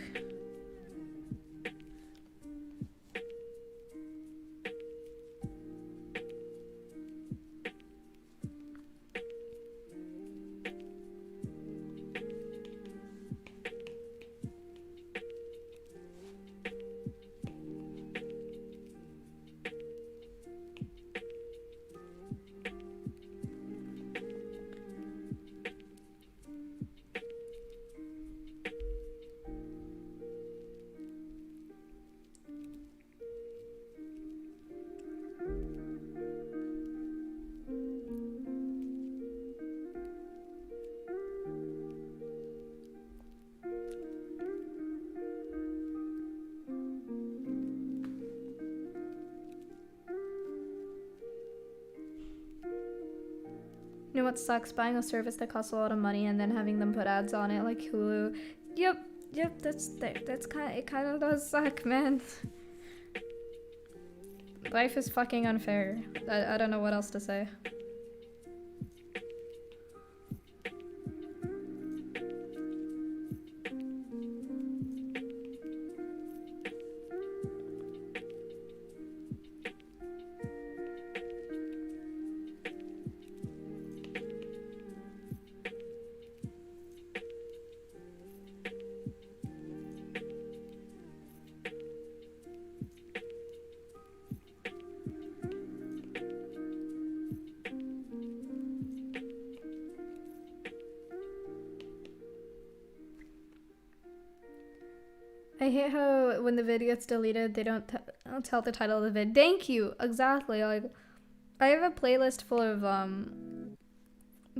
You know what sucks? Buying a service that costs a lot of money and then having them put ads on it like Hulu. Yep, that's kind of does suck, man. Life is fucking unfair. I don't know what else to say. I hate how when the video gets deleted, they don't tell the title of the vid. Thank you! Exactly. Like, I have a playlist full of,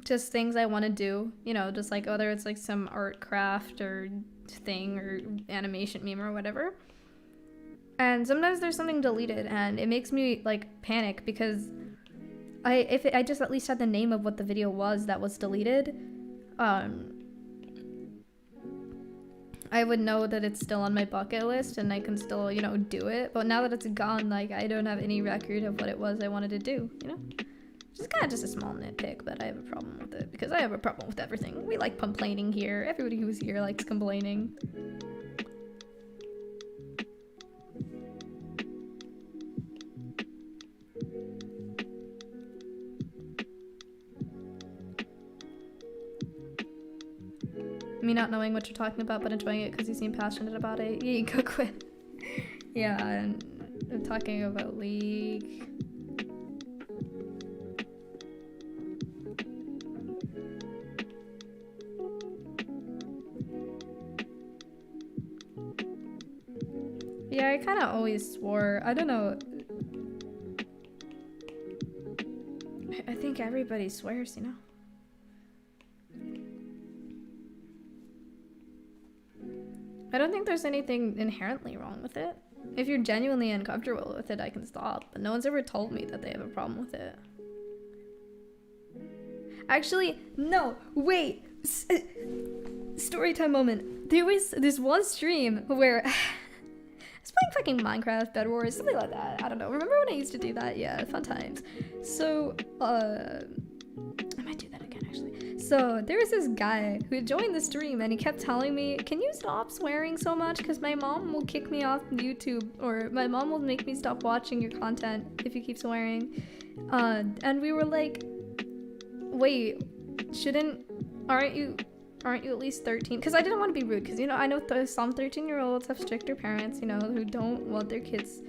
just things I want to do. You know, just like whether it's like some art craft or thing or animation meme or whatever. And sometimes there's something deleted and it makes me like panic because I just at least had the name of what the video was that was deleted, I would know that it's still on my bucket list and I can still, you know, do it. But now that it's gone, like, I don't have any record of what it was I wanted to do, you know? It's kind of just a small nitpick, but I have a problem with it because I have a problem with everything. We like complaining here. Everybody who's here likes complaining. Me not knowing what you're talking about but enjoying it because you seem passionate about it. Yeah, you go quit. Yeah, and I'm talking about League. Yeah, I kind of always swore. I don't know. I think everybody swears, you know? I don't think there's anything inherently wrong with it. If you're genuinely uncomfortable with it, I can stop. But no one's ever told me that they have a problem with it. Actually, no, wait. Storytime moment. There was this one stream where I was playing fucking Minecraft, Bed Wars, something like that. I don't know. Remember when I used to do that? Yeah, fun times. So, I might do that again, actually. So, there was this guy who joined the stream and he kept telling me, can you stop swearing so much? Because my mom will kick me off YouTube, or my mom will make me stop watching your content if you keep swearing. And we were like, wait, aren't you at least 13? Because I didn't want to be rude, because, you know, I know some 13-year-olds have stricter parents, you know, who don't want their kids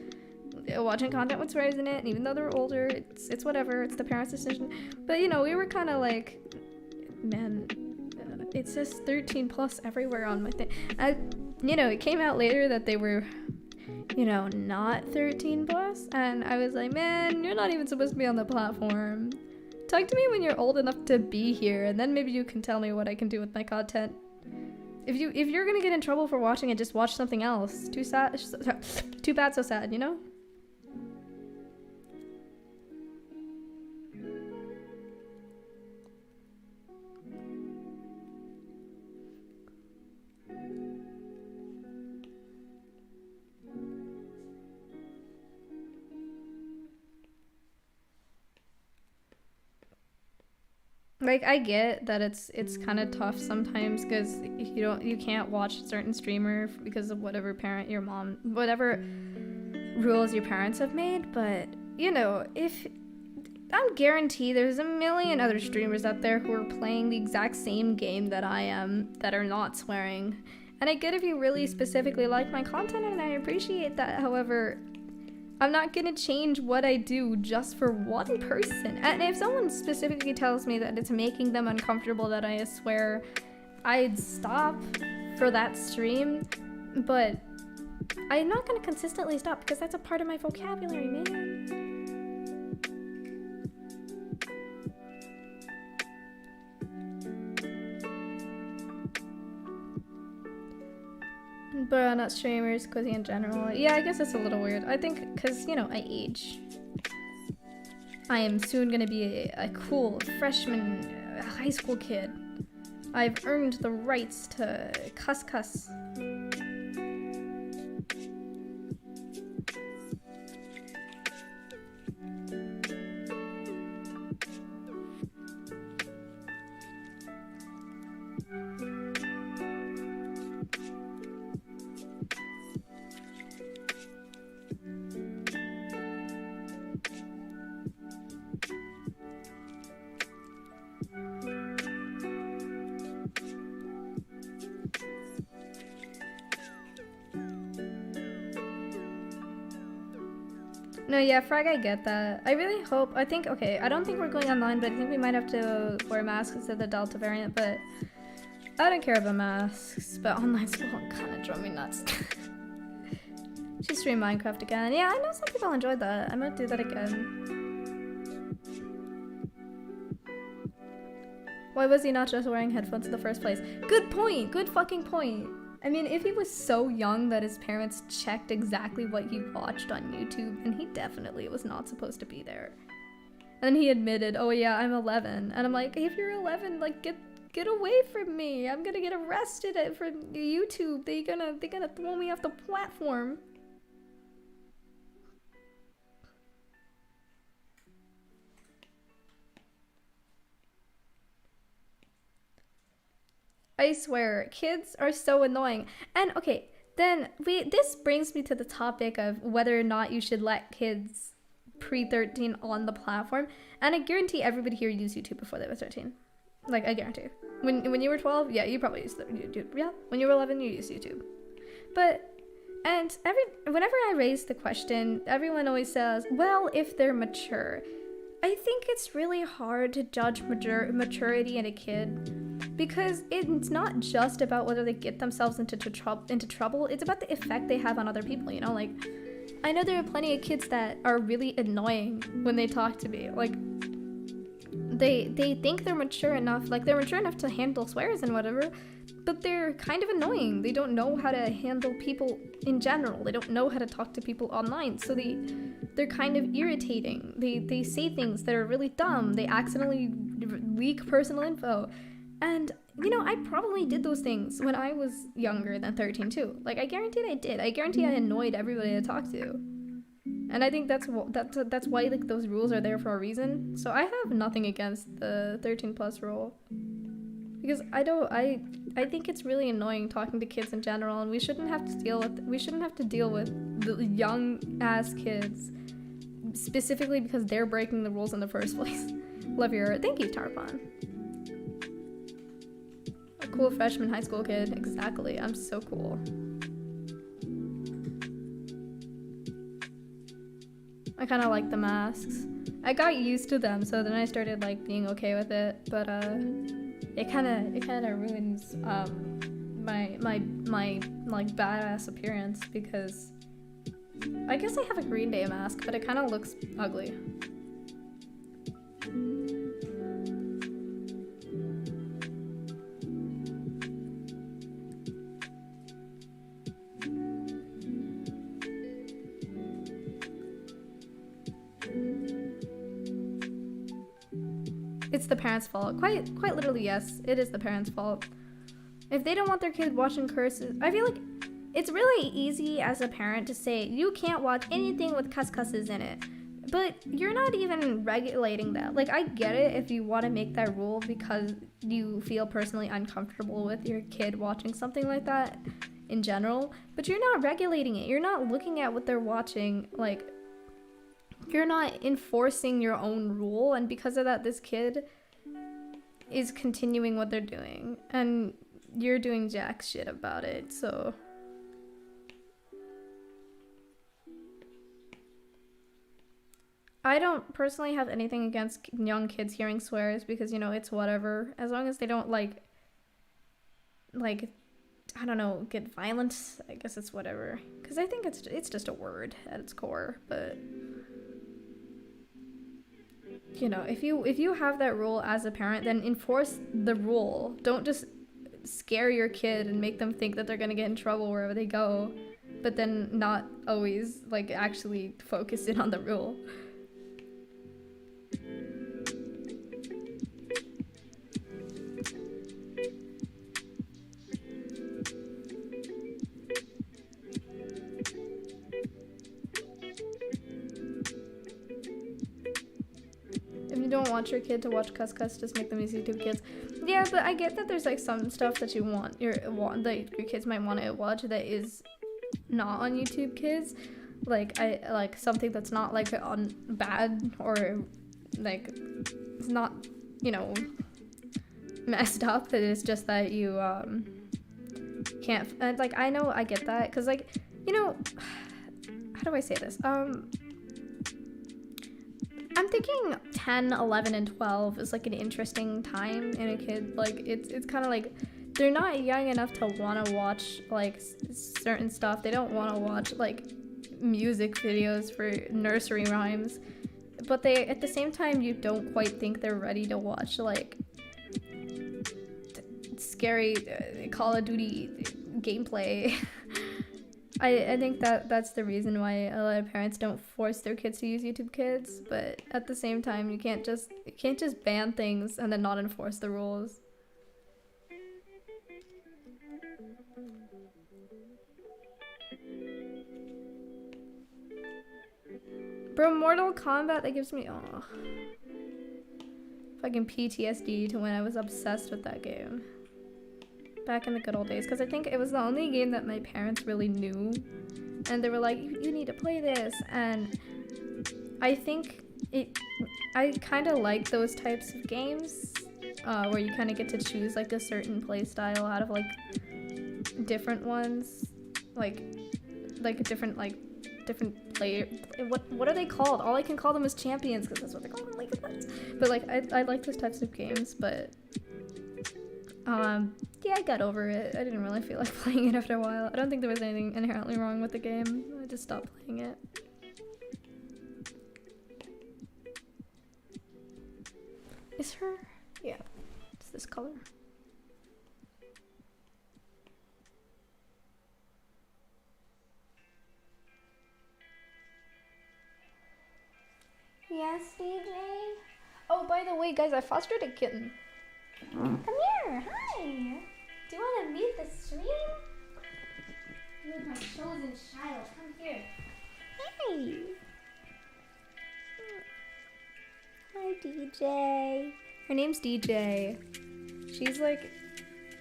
watching content with swears in it, and even though they're older, it's whatever, it's the parents' decision. But, you know, we were kind of like, man, it says 13 plus everywhere on my thing. You know, it came out later that they were, you know, not 13 plus, and I was like, man, you're not even supposed to be on the platform. Talk to me when you're old enough to be here, and then maybe you can tell me what I can do with my content. If you're gonna get in trouble for watching it, just watch something else. Too bad, so sad, you know? Like, I get that it's kind of tough sometimes because you can't watch a certain streamer because of whatever whatever rules your parents have made, but if I'm guaranteed there's a million other streamers out there who are playing the exact same game that I am that are not swearing. And I get if you really specifically like my content, and I appreciate that. However, I'm not gonna change what I do just for one person. And if someone specifically tells me that it's making them uncomfortable that I swear, I'd stop for that stream. But I'm not gonna consistently stop because that's a part of my vocabulary, man. But not streamers, Qwizzy in general. Yeah, I guess it's a little weird. I think because, I age. I am soon gonna be a cool freshman high school kid. I've earned the rights to cuss. No, yeah, Frag, I get that. I really hope, I don't think we're going online, but I think we might have to wear masks instead of the Delta variant, but I don't care about masks, but online school kind of drove me nuts. She streamed Minecraft again. Yeah, I know some people enjoyed that. I might do that again. Why was he not just wearing headphones in the first place? Good point! Good fucking point! I mean, if he was so young that his parents checked exactly what he watched on YouTube, then he definitely was not supposed to be there. And he admitted, oh yeah, I'm 11. And I'm like, if you're 11, like, get away from me. I'm gonna get arrested for YouTube. They're gonna throw me off the platform. I swear, kids are so annoying. And okay, then this brings me to the topic of whether or not you should let kids pre-13 on the platform. And I guarantee everybody here used YouTube before they were 13. Like, I guarantee. When you were 12, yeah, you probably used YouTube. Yeah, when you were 11, you used YouTube. Whenever I raise the question, everyone always says, well, if they're mature. I think it's really hard to judge maturity in a kid because it's not just about whether they get themselves into trouble, it's about the effect they have on other people, like, I know there are plenty of kids that are really annoying when they talk to me, like, they think they're mature enough, like, they're mature enough to handle swears and whatever, but they're kind of annoying. They don't know how to handle people in general. They don't know how to talk to people online, so they're kind of irritating. They say things that are really dumb. They accidentally leak personal info. And, I probably did those things when I was younger than 13 too. Like, I guarantee I did. I guarantee I annoyed everybody I talked to. And I think that's why, like, those rules are there for a reason. So I have nothing against the 13 plus rule. Because I think it's really annoying talking to kids in general, and we shouldn't have to deal with the young ass kids specifically because they're breaking the rules in the first place. Love your thank you, Tarpon. A cool freshman high school kid, exactly. I'm so cool. I kind of like the masks. I got used to them, so then I started like being okay with it, but it kind of ruins my like badass appearance because I guess I have a Green Day mask, but it kind of looks ugly. It's the parents' fault. Quite literally, yes. It is the parents' fault. If they don't want their kid watching curses, I feel like it's really easy as a parent to say, you can't watch anything with cusses in it. But you're not even regulating that. Like, I get it if you want to make that rule because you feel personally uncomfortable with your kid watching something like that in general, but you're not regulating it. You're not looking at what they're watching. Like, you're not enforcing your own rule, and because of that, this kid is continuing what they're doing, and you're doing jack shit about it, so... I don't personally have anything against young kids hearing swears because, you know, it's whatever. As long as they don't, like, I don't know, get violent, I guess it's whatever. Because I think it's just a word at its core, but... You know, if you have that rule as a parent, then enforce the rule. Don't just scare your kid and make them think that they're gonna get in trouble wherever they go, but then not always, like, actually focus in on the rule. If you don't want your kid to watch Qwizz, just make them use YouTube Kids. Yeah, but I get that there's like some stuff that you want your kids might want to watch that is not on YouTube Kids. Like I like something that's not like on bad or like it's not, you know, messed up. It is just that you can't like I know I get that because like, you know, how do I say this? I'm thinking 10, 11, and 12 is like an interesting time in a kid. Like it's kind of like they're not young enough to want to watch like certain stuff. They don't want to watch like music videos for nursery rhymes, but they at the same time you don't quite think they're ready to watch like scary Call of Duty gameplay. I think that's the reason why a lot of parents don't force their kids to use YouTube Kids, but at the same time you can't just ban things and then not enforce the rules. Bro, Mortal Kombat, that gives me fucking PTSD to when I was obsessed with that game. Back in the good old days, because I think it was the only game that my parents really knew, and they were like, you need to play this, and I think I kind of like those types of games, where you kind of get to choose like a certain play style out of like different ones, like different player, what are they called? All I can call them is champions, because that's what they call them, but like I like those types of games, but yeah, I got over it. I didn't really feel like playing it after a while. I don't think there was anything inherently wrong with the game. I just stopped playing it. Is her? Yeah. It's this color. Yes, DJ? Oh, by the way, guys, I fostered a kitten. Come here, hi! Do you want to meet the stream? You're my chosen child, come here. Hi! Hi, DJ. Her name's DJ. She's like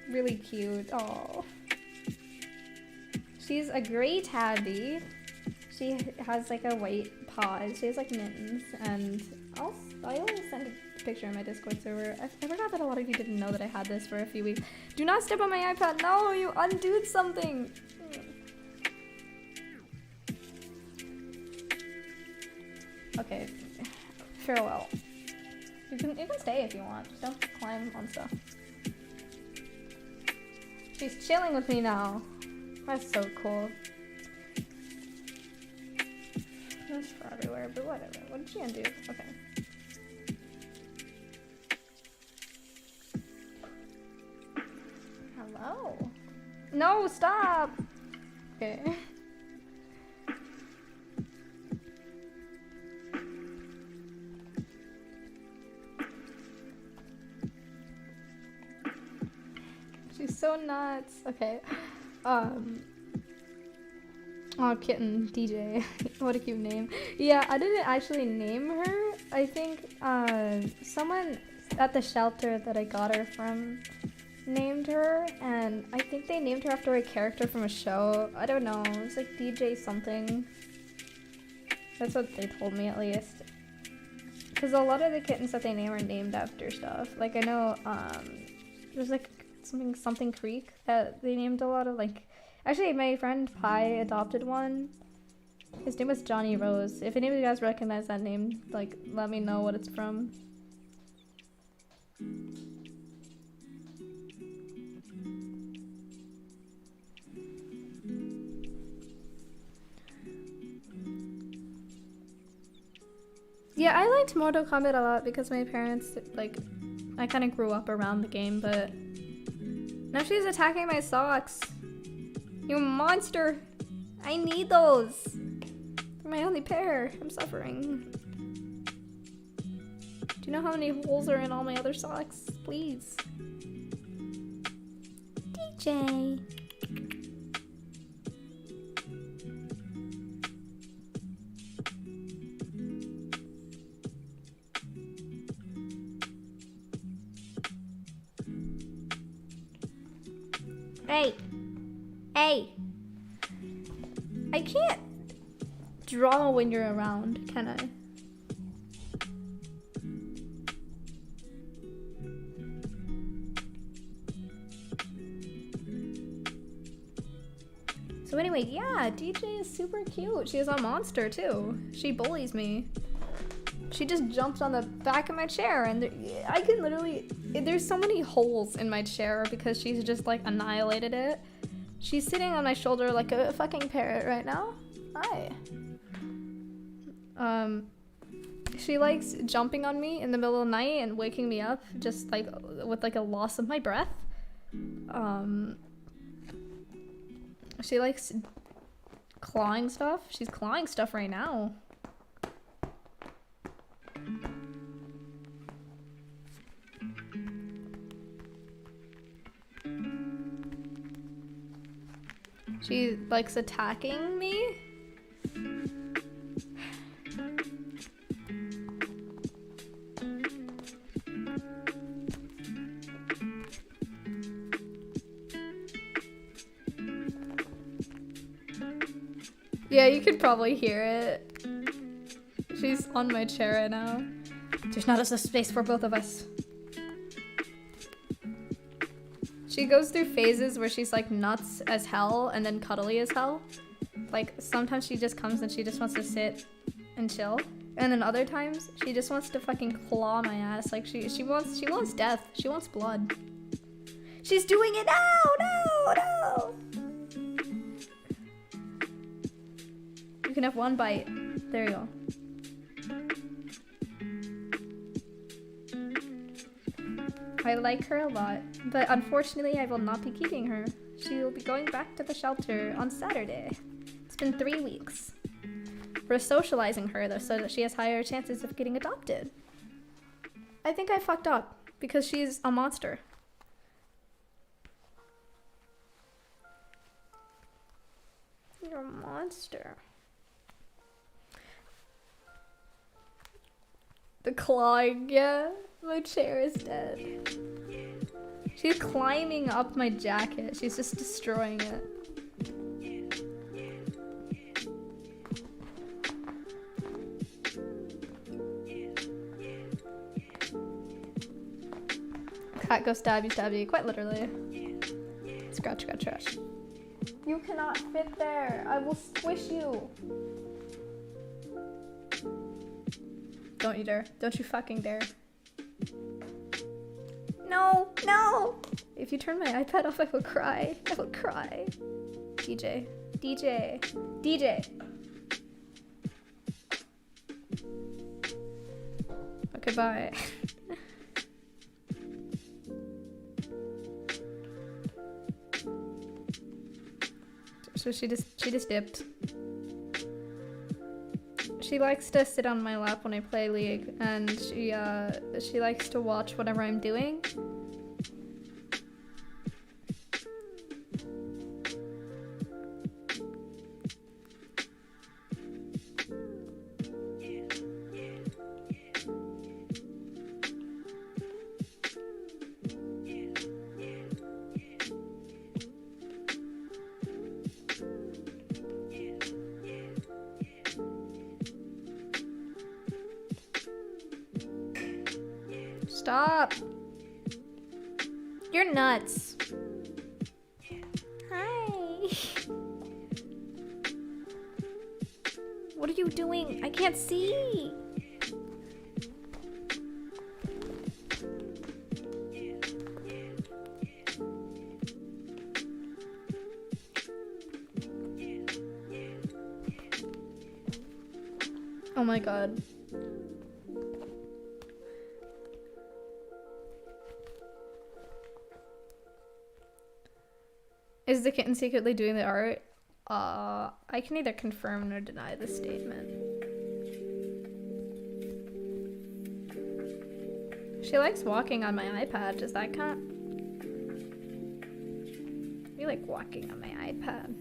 really cute. Oh. She's a gray tabby. She has like a white paw. She has like mittens, and I always send a picture in my Discord server. I forgot that a lot of you didn't know that I had this for a few weeks. Do not step on my iPad. No, you undid something. Okay, farewell. You can stay if you want. Just don't climb on stuff. She's chilling with me now. That's so cool. That's for everywhere, but whatever. What did she undo? Okay. Hello. No, stop. Okay. She's so nuts. Okay. Oh, kitten, DJ. What a cute name. Yeah, I didn't actually name her. I think someone at the shelter that I got her from named her, and I think they named her after a character from a show. I don't know. It was like DJ something. That's what they told me, at least. Because a lot of the kittens that they name are named after stuff. Like, I know there's like something Creek that they named a lot of, like, actually my friend Pi adopted one. His name was Johnny Rose. If any of you guys recognize that name, like, let me know what it's from. Yeah, I liked Mortal Kombat a lot because my parents, like, I kind of grew up around the game, but now she's attacking my socks. You monster! I need those! They're my only pair. I'm suffering. Do you know how many holes are in all my other socks? Please. DJ. Hey! Hey! I can't draw when you're around, can I? So anyway, yeah, DJ is super cute. She is a monster too. She bullies me. She just jumped on the back of my chair, and I can literally... There's so many holes in my chair because she's just, like, annihilated it. She's sitting on my shoulder like a fucking parrot right now. Hi. She likes jumping on me in the middle of the night and waking me up just, like, with, like, a loss of my breath. She likes clawing stuff. She's clawing stuff right now. She likes attacking me. Yeah, you could probably hear it. She's on my chair right now. There's not enough space for both of us. She goes through phases where she's like nuts as hell and then cuddly as hell. Like sometimes she just comes and she just wants to sit and chill. And then other times she just wants to fucking claw my ass. Like she wants death. She wants blood. She's doing it now! No! You can have one bite. There you go. I like her a lot, but unfortunately I will not be keeping her. She will be going back to the shelter on Saturday. It's been 3 weeks. We're socializing her though so that she has higher chances of getting adopted. I think I fucked up because she's a monster. You're a monster. The clawing, yeah. My chair is dead. She's climbing up my jacket. She's just destroying it. Cat go stabby stabby, quite literally. Scratch, scratch, scratch. You cannot fit there. I will squish you. Don't you dare. Don't you fucking dare. No, no! If you turn my iPad off, I will cry. I will cry. DJ. DJ. DJ. Okay, bye. So she just dipped. She likes to sit on my lap when I play League, and she likes to watch whatever I'm doing. Stop. You're nuts. Hi. What are you doing? I can't see. Oh my god. Is the kitten secretly doing the art? I can neither confirm nor deny this statement. She likes walking on my iPad. Does that count? You like walking on my iPad.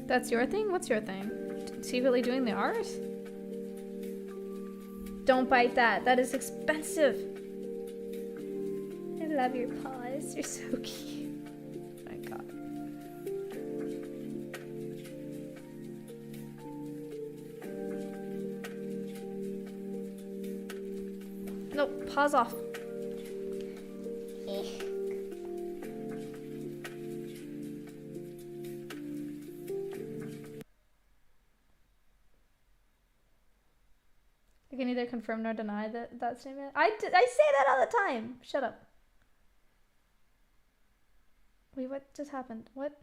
That's your thing? What's your thing? Secretly doing the art? Don't bite that. That is expensive. I love your paws. You're so cute. Oh my god. Nope. Paws off. I can neither confirm nor deny that statement. I say that all the time. Shut up. Wait, what just happened? What?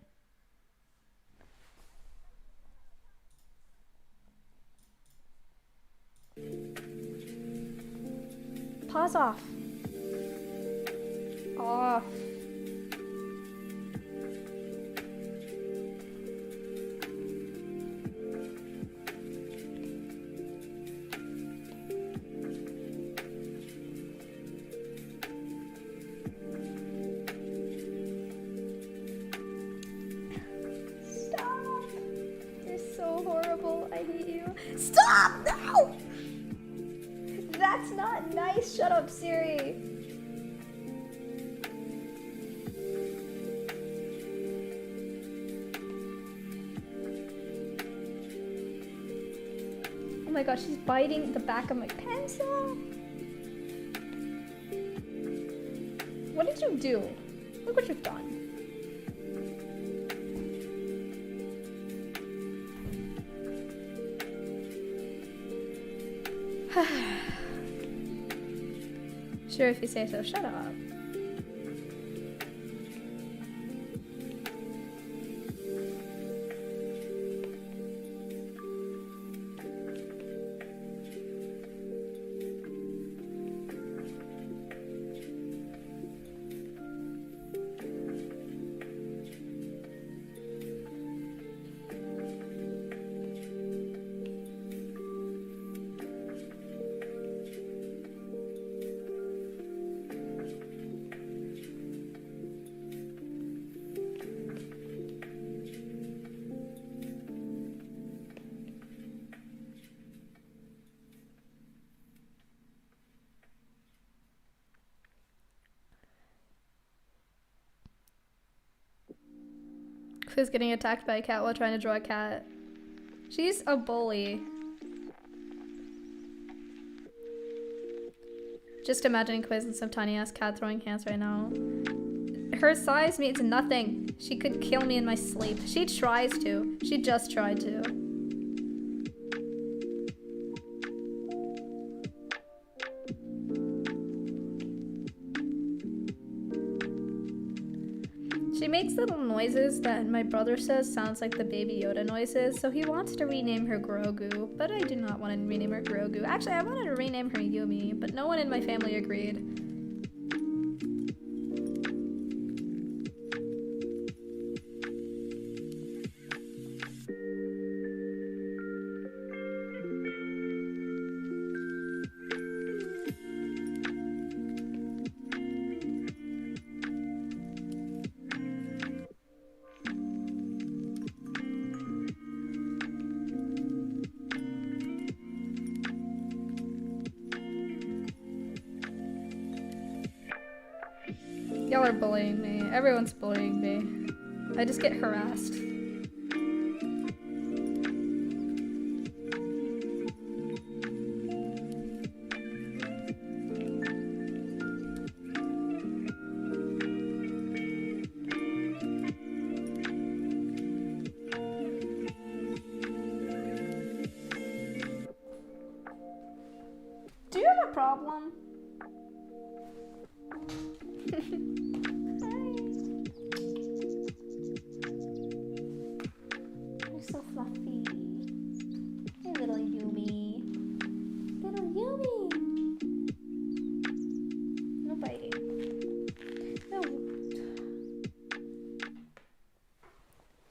Pause off. Off. I hate you. Stop! No! That's not nice. Shut up, Siri. Oh my gosh, she's biting the back of my pencil. What did you do? Look what you've done. Sure, if you say so. Shut up. Qwizz getting attacked by a cat while trying to draw a cat. She's a bully. Just imagining Qwizz and some tiny ass cat throwing hands right now. Her size means nothing. She could kill me in my sleep. She tries to. She just tried to. She makes little noises that my brother says sounds like the Baby Yoda noises, so he wants to rename her Grogu, but I do not want to rename her Grogu. Actually, I wanted to rename her Yumi, but no one in my family agreed. Y'all are bullying me. Everyone's bullying me. I just get harassed. Do you have a problem? You're so fluffy. Hey, little Yumi. Little Yumi. No biting. No.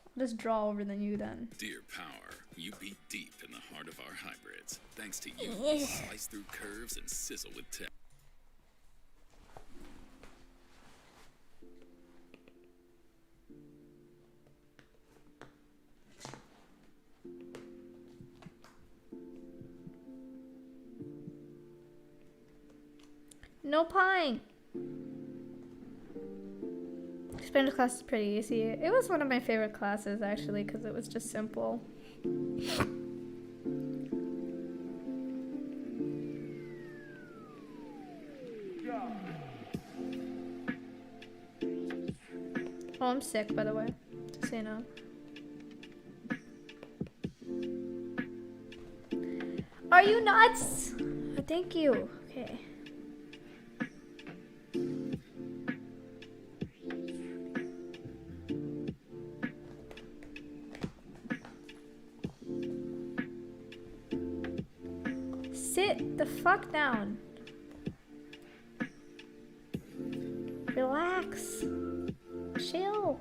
I'll just draw over than you then. Dear Power, you beat deep in the heart of our hybrids. Thanks to you, we slice through curves and sizzle with tech. No pine. Spanish class is pretty easy. It was one of my favorite classes actually because it was just simple. Oh, I'm sick, by the way. Just so you know. Are you nuts? Oh, thank you. Okay. Sit the fuck down. Relax. Chill.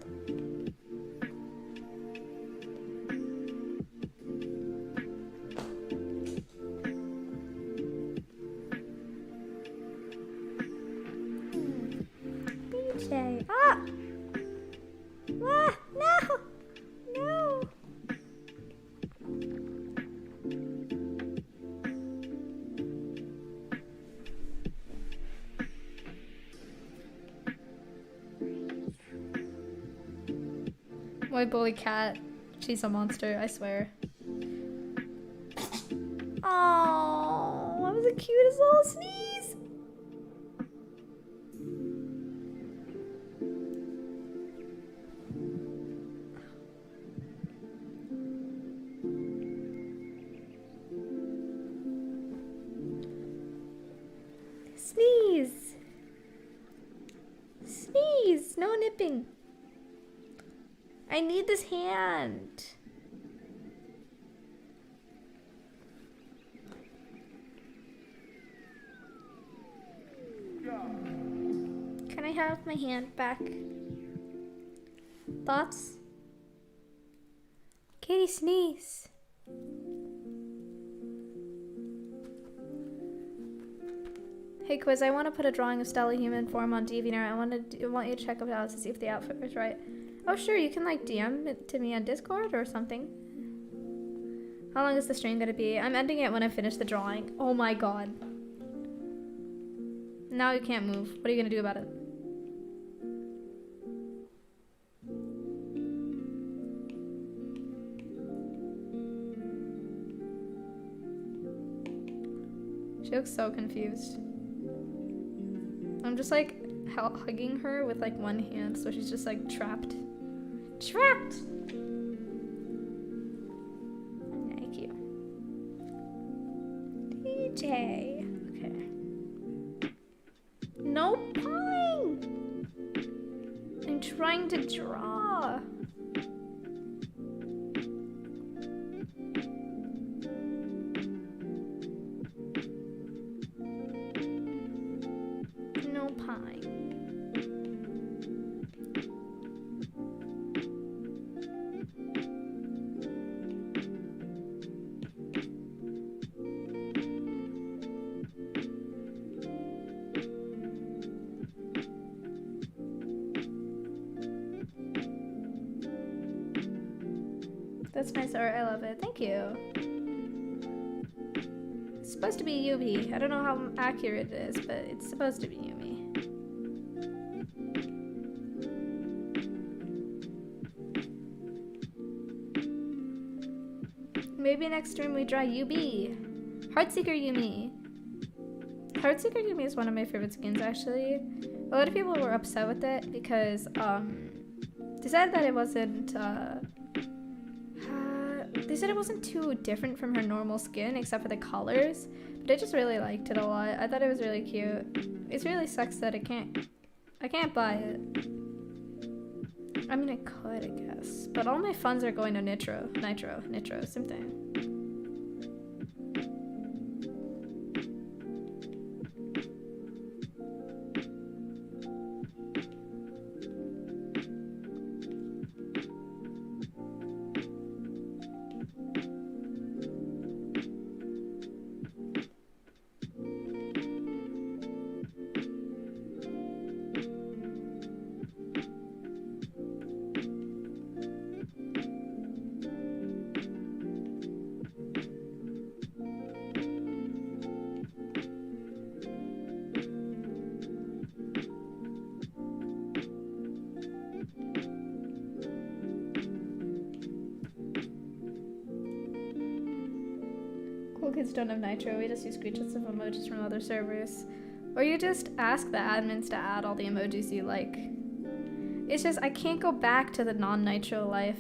BJ. Ah! Ah! No! No! My bully cat. She's a monster, I swear. Oh, that was the cutest little sneeze. Sneeze. Sneeze. No nipping. I need this hand. Can I have my hand back? Thoughts? Katie, sneeze. Hey Qwizz, I want to put a drawing of Stella human form on DeviantArt. I want you to check it out to see if the outfit was right. Oh sure, you can like DM it to me on Discord or something. How long is the stream gonna be? I'm ending it when I finish the drawing. Oh my god. Now you can't move. What are you gonna do about it? She looks so confused. I'm just like hugging her with like one hand, so she's just like trapped. Trapped! Thank you. DJ. Okay. No pine! I'm trying to draw. No pine. That's nice art. I love it. Thank you. It's supposed to be Yubi. I don't know how accurate it is, but it's supposed to be Yumi. maybe next stream we draw Yubi. Heartseeker Yumi. Heartseeker Yumi is one of my favorite skins, actually. A lot of people were upset with it because they said that it wasn't they said it wasn't too different from her normal skin except for the colors, but I just really liked it a lot. I thought it was really cute. It really sucks that I can't buy it. I mean, I could, I guess, but all my funds are going to Nitro, same thing. Cool kids don't have Nitro, we just use screenshots of emojis from other servers. Or you just ask the admins to add all the emojis you like. It's just, I can't go back to the non-Nitro life.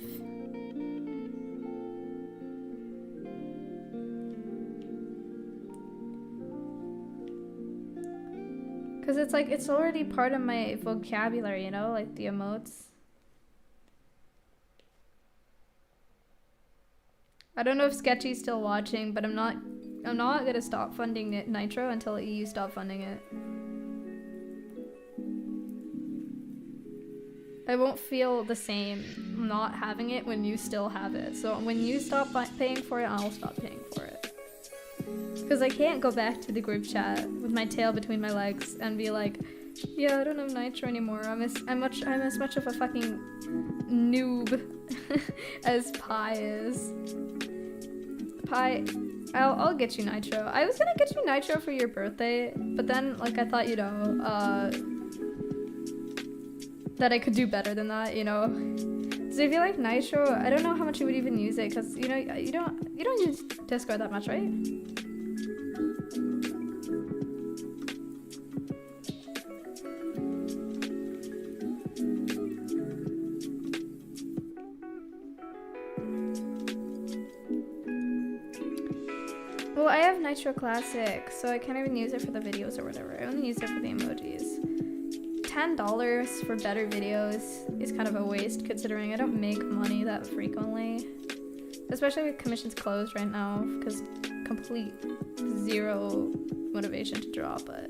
Cause it's like, it's already part of my vocabulary, you know, like the emotes. I don't know if Sketchy's still watching, but I'm not gonna stop funding Nitro until EU stop funding it. I won't feel the same not having it when you still have it. So when you stop paying for it, I'll stop paying for it. Because I can't go back to the group chat with my tail between my legs and be like, yeah, I don't have Nitro anymore. I'm as much of a fucking noob as Pi is. Pi, I'll get you Nitro. I was gonna get you Nitro for your birthday, but then like I thought, you know, that I could do better than that, you know. So if you like Nitro, I don't know how much you would even use it, because you know you don't use Discord that much, right? Well, I have Nitro Classic, so I can't even use it for the videos or whatever. I only use it for the emojis. $10 for better videos is kind of a waste, considering I don't make money that frequently. Especially with commissions closed right now, because complete zero motivation to draw, but...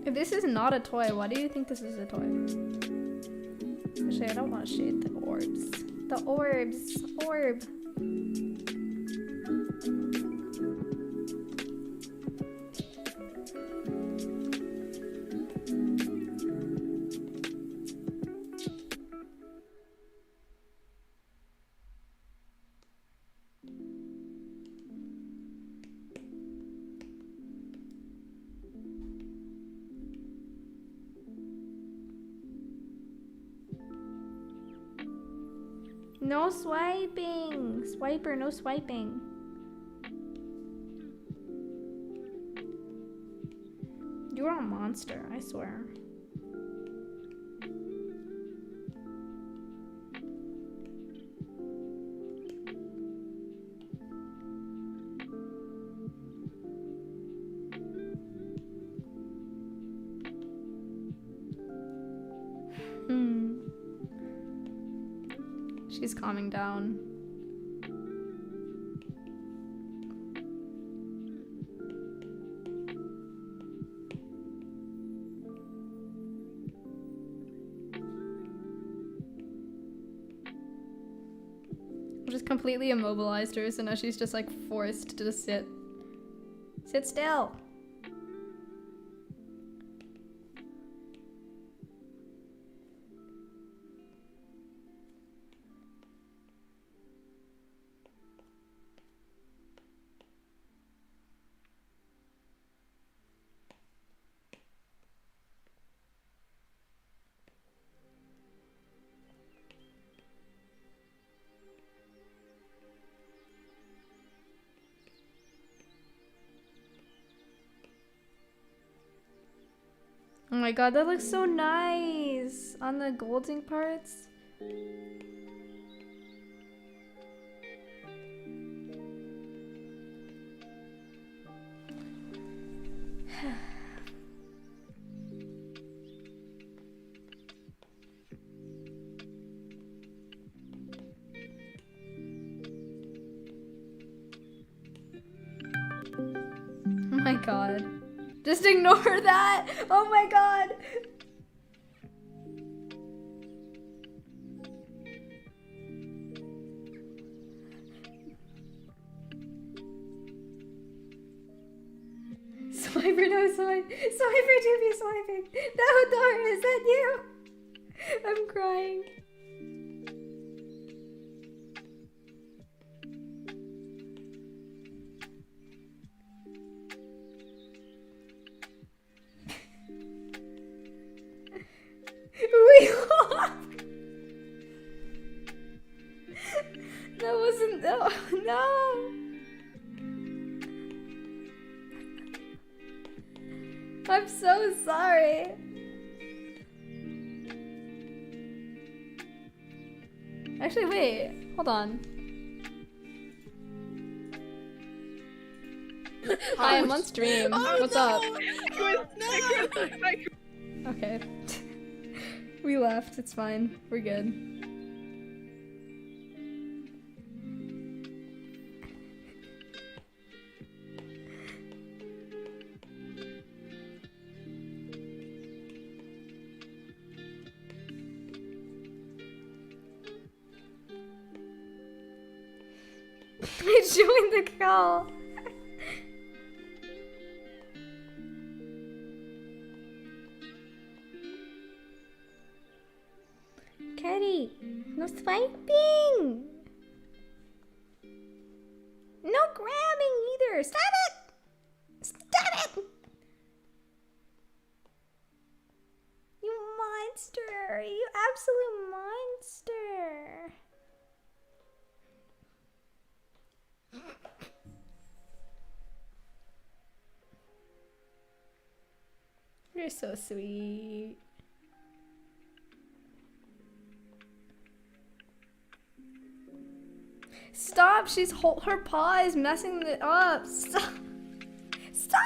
This is not a toy. Why do you think this is a toy? Actually, I don't want to shade the orbs. The orbs. Orb. No swiping! Swiper, no swiping. You're a monster, I swear. She's calming down. I just completely immobilized her, so now she's just like forced to just sit. Sit still. Oh my god, that looks so nice on the golden parts. Oh my god. Just ignore that! Oh my god! Swiper, no, swipe. Swiper, do be swiping. No, Dora, is that you? I'm crying. We lost. That wasn't. No, no. I'm so sorry. Actually, wait. Hold on. Hi, I'm on stream. What's up? Okay. We left. It's fine. We're good. I joined the call. Caddy, no swiping. No grabbing either. Stop it! Stop it! You monster! You absolute monster! You're so sweet. Stop! Her paw is messing it up. Stop! Stop!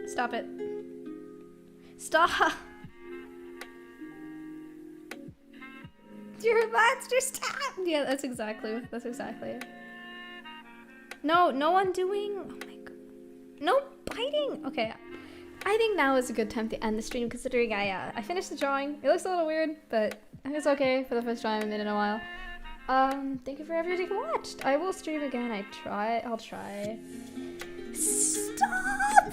Stop it. Stop! You're a monster, stop! Yeah, that's exactly it. No undoing. Oh my god. No biting! Okay. I think now is a good time to end the stream considering I finished the drawing. It looks a little weird, but it's okay for the first time I've made in a while. Thank you for everybody who watched. I will stream again. I'll try. Stop!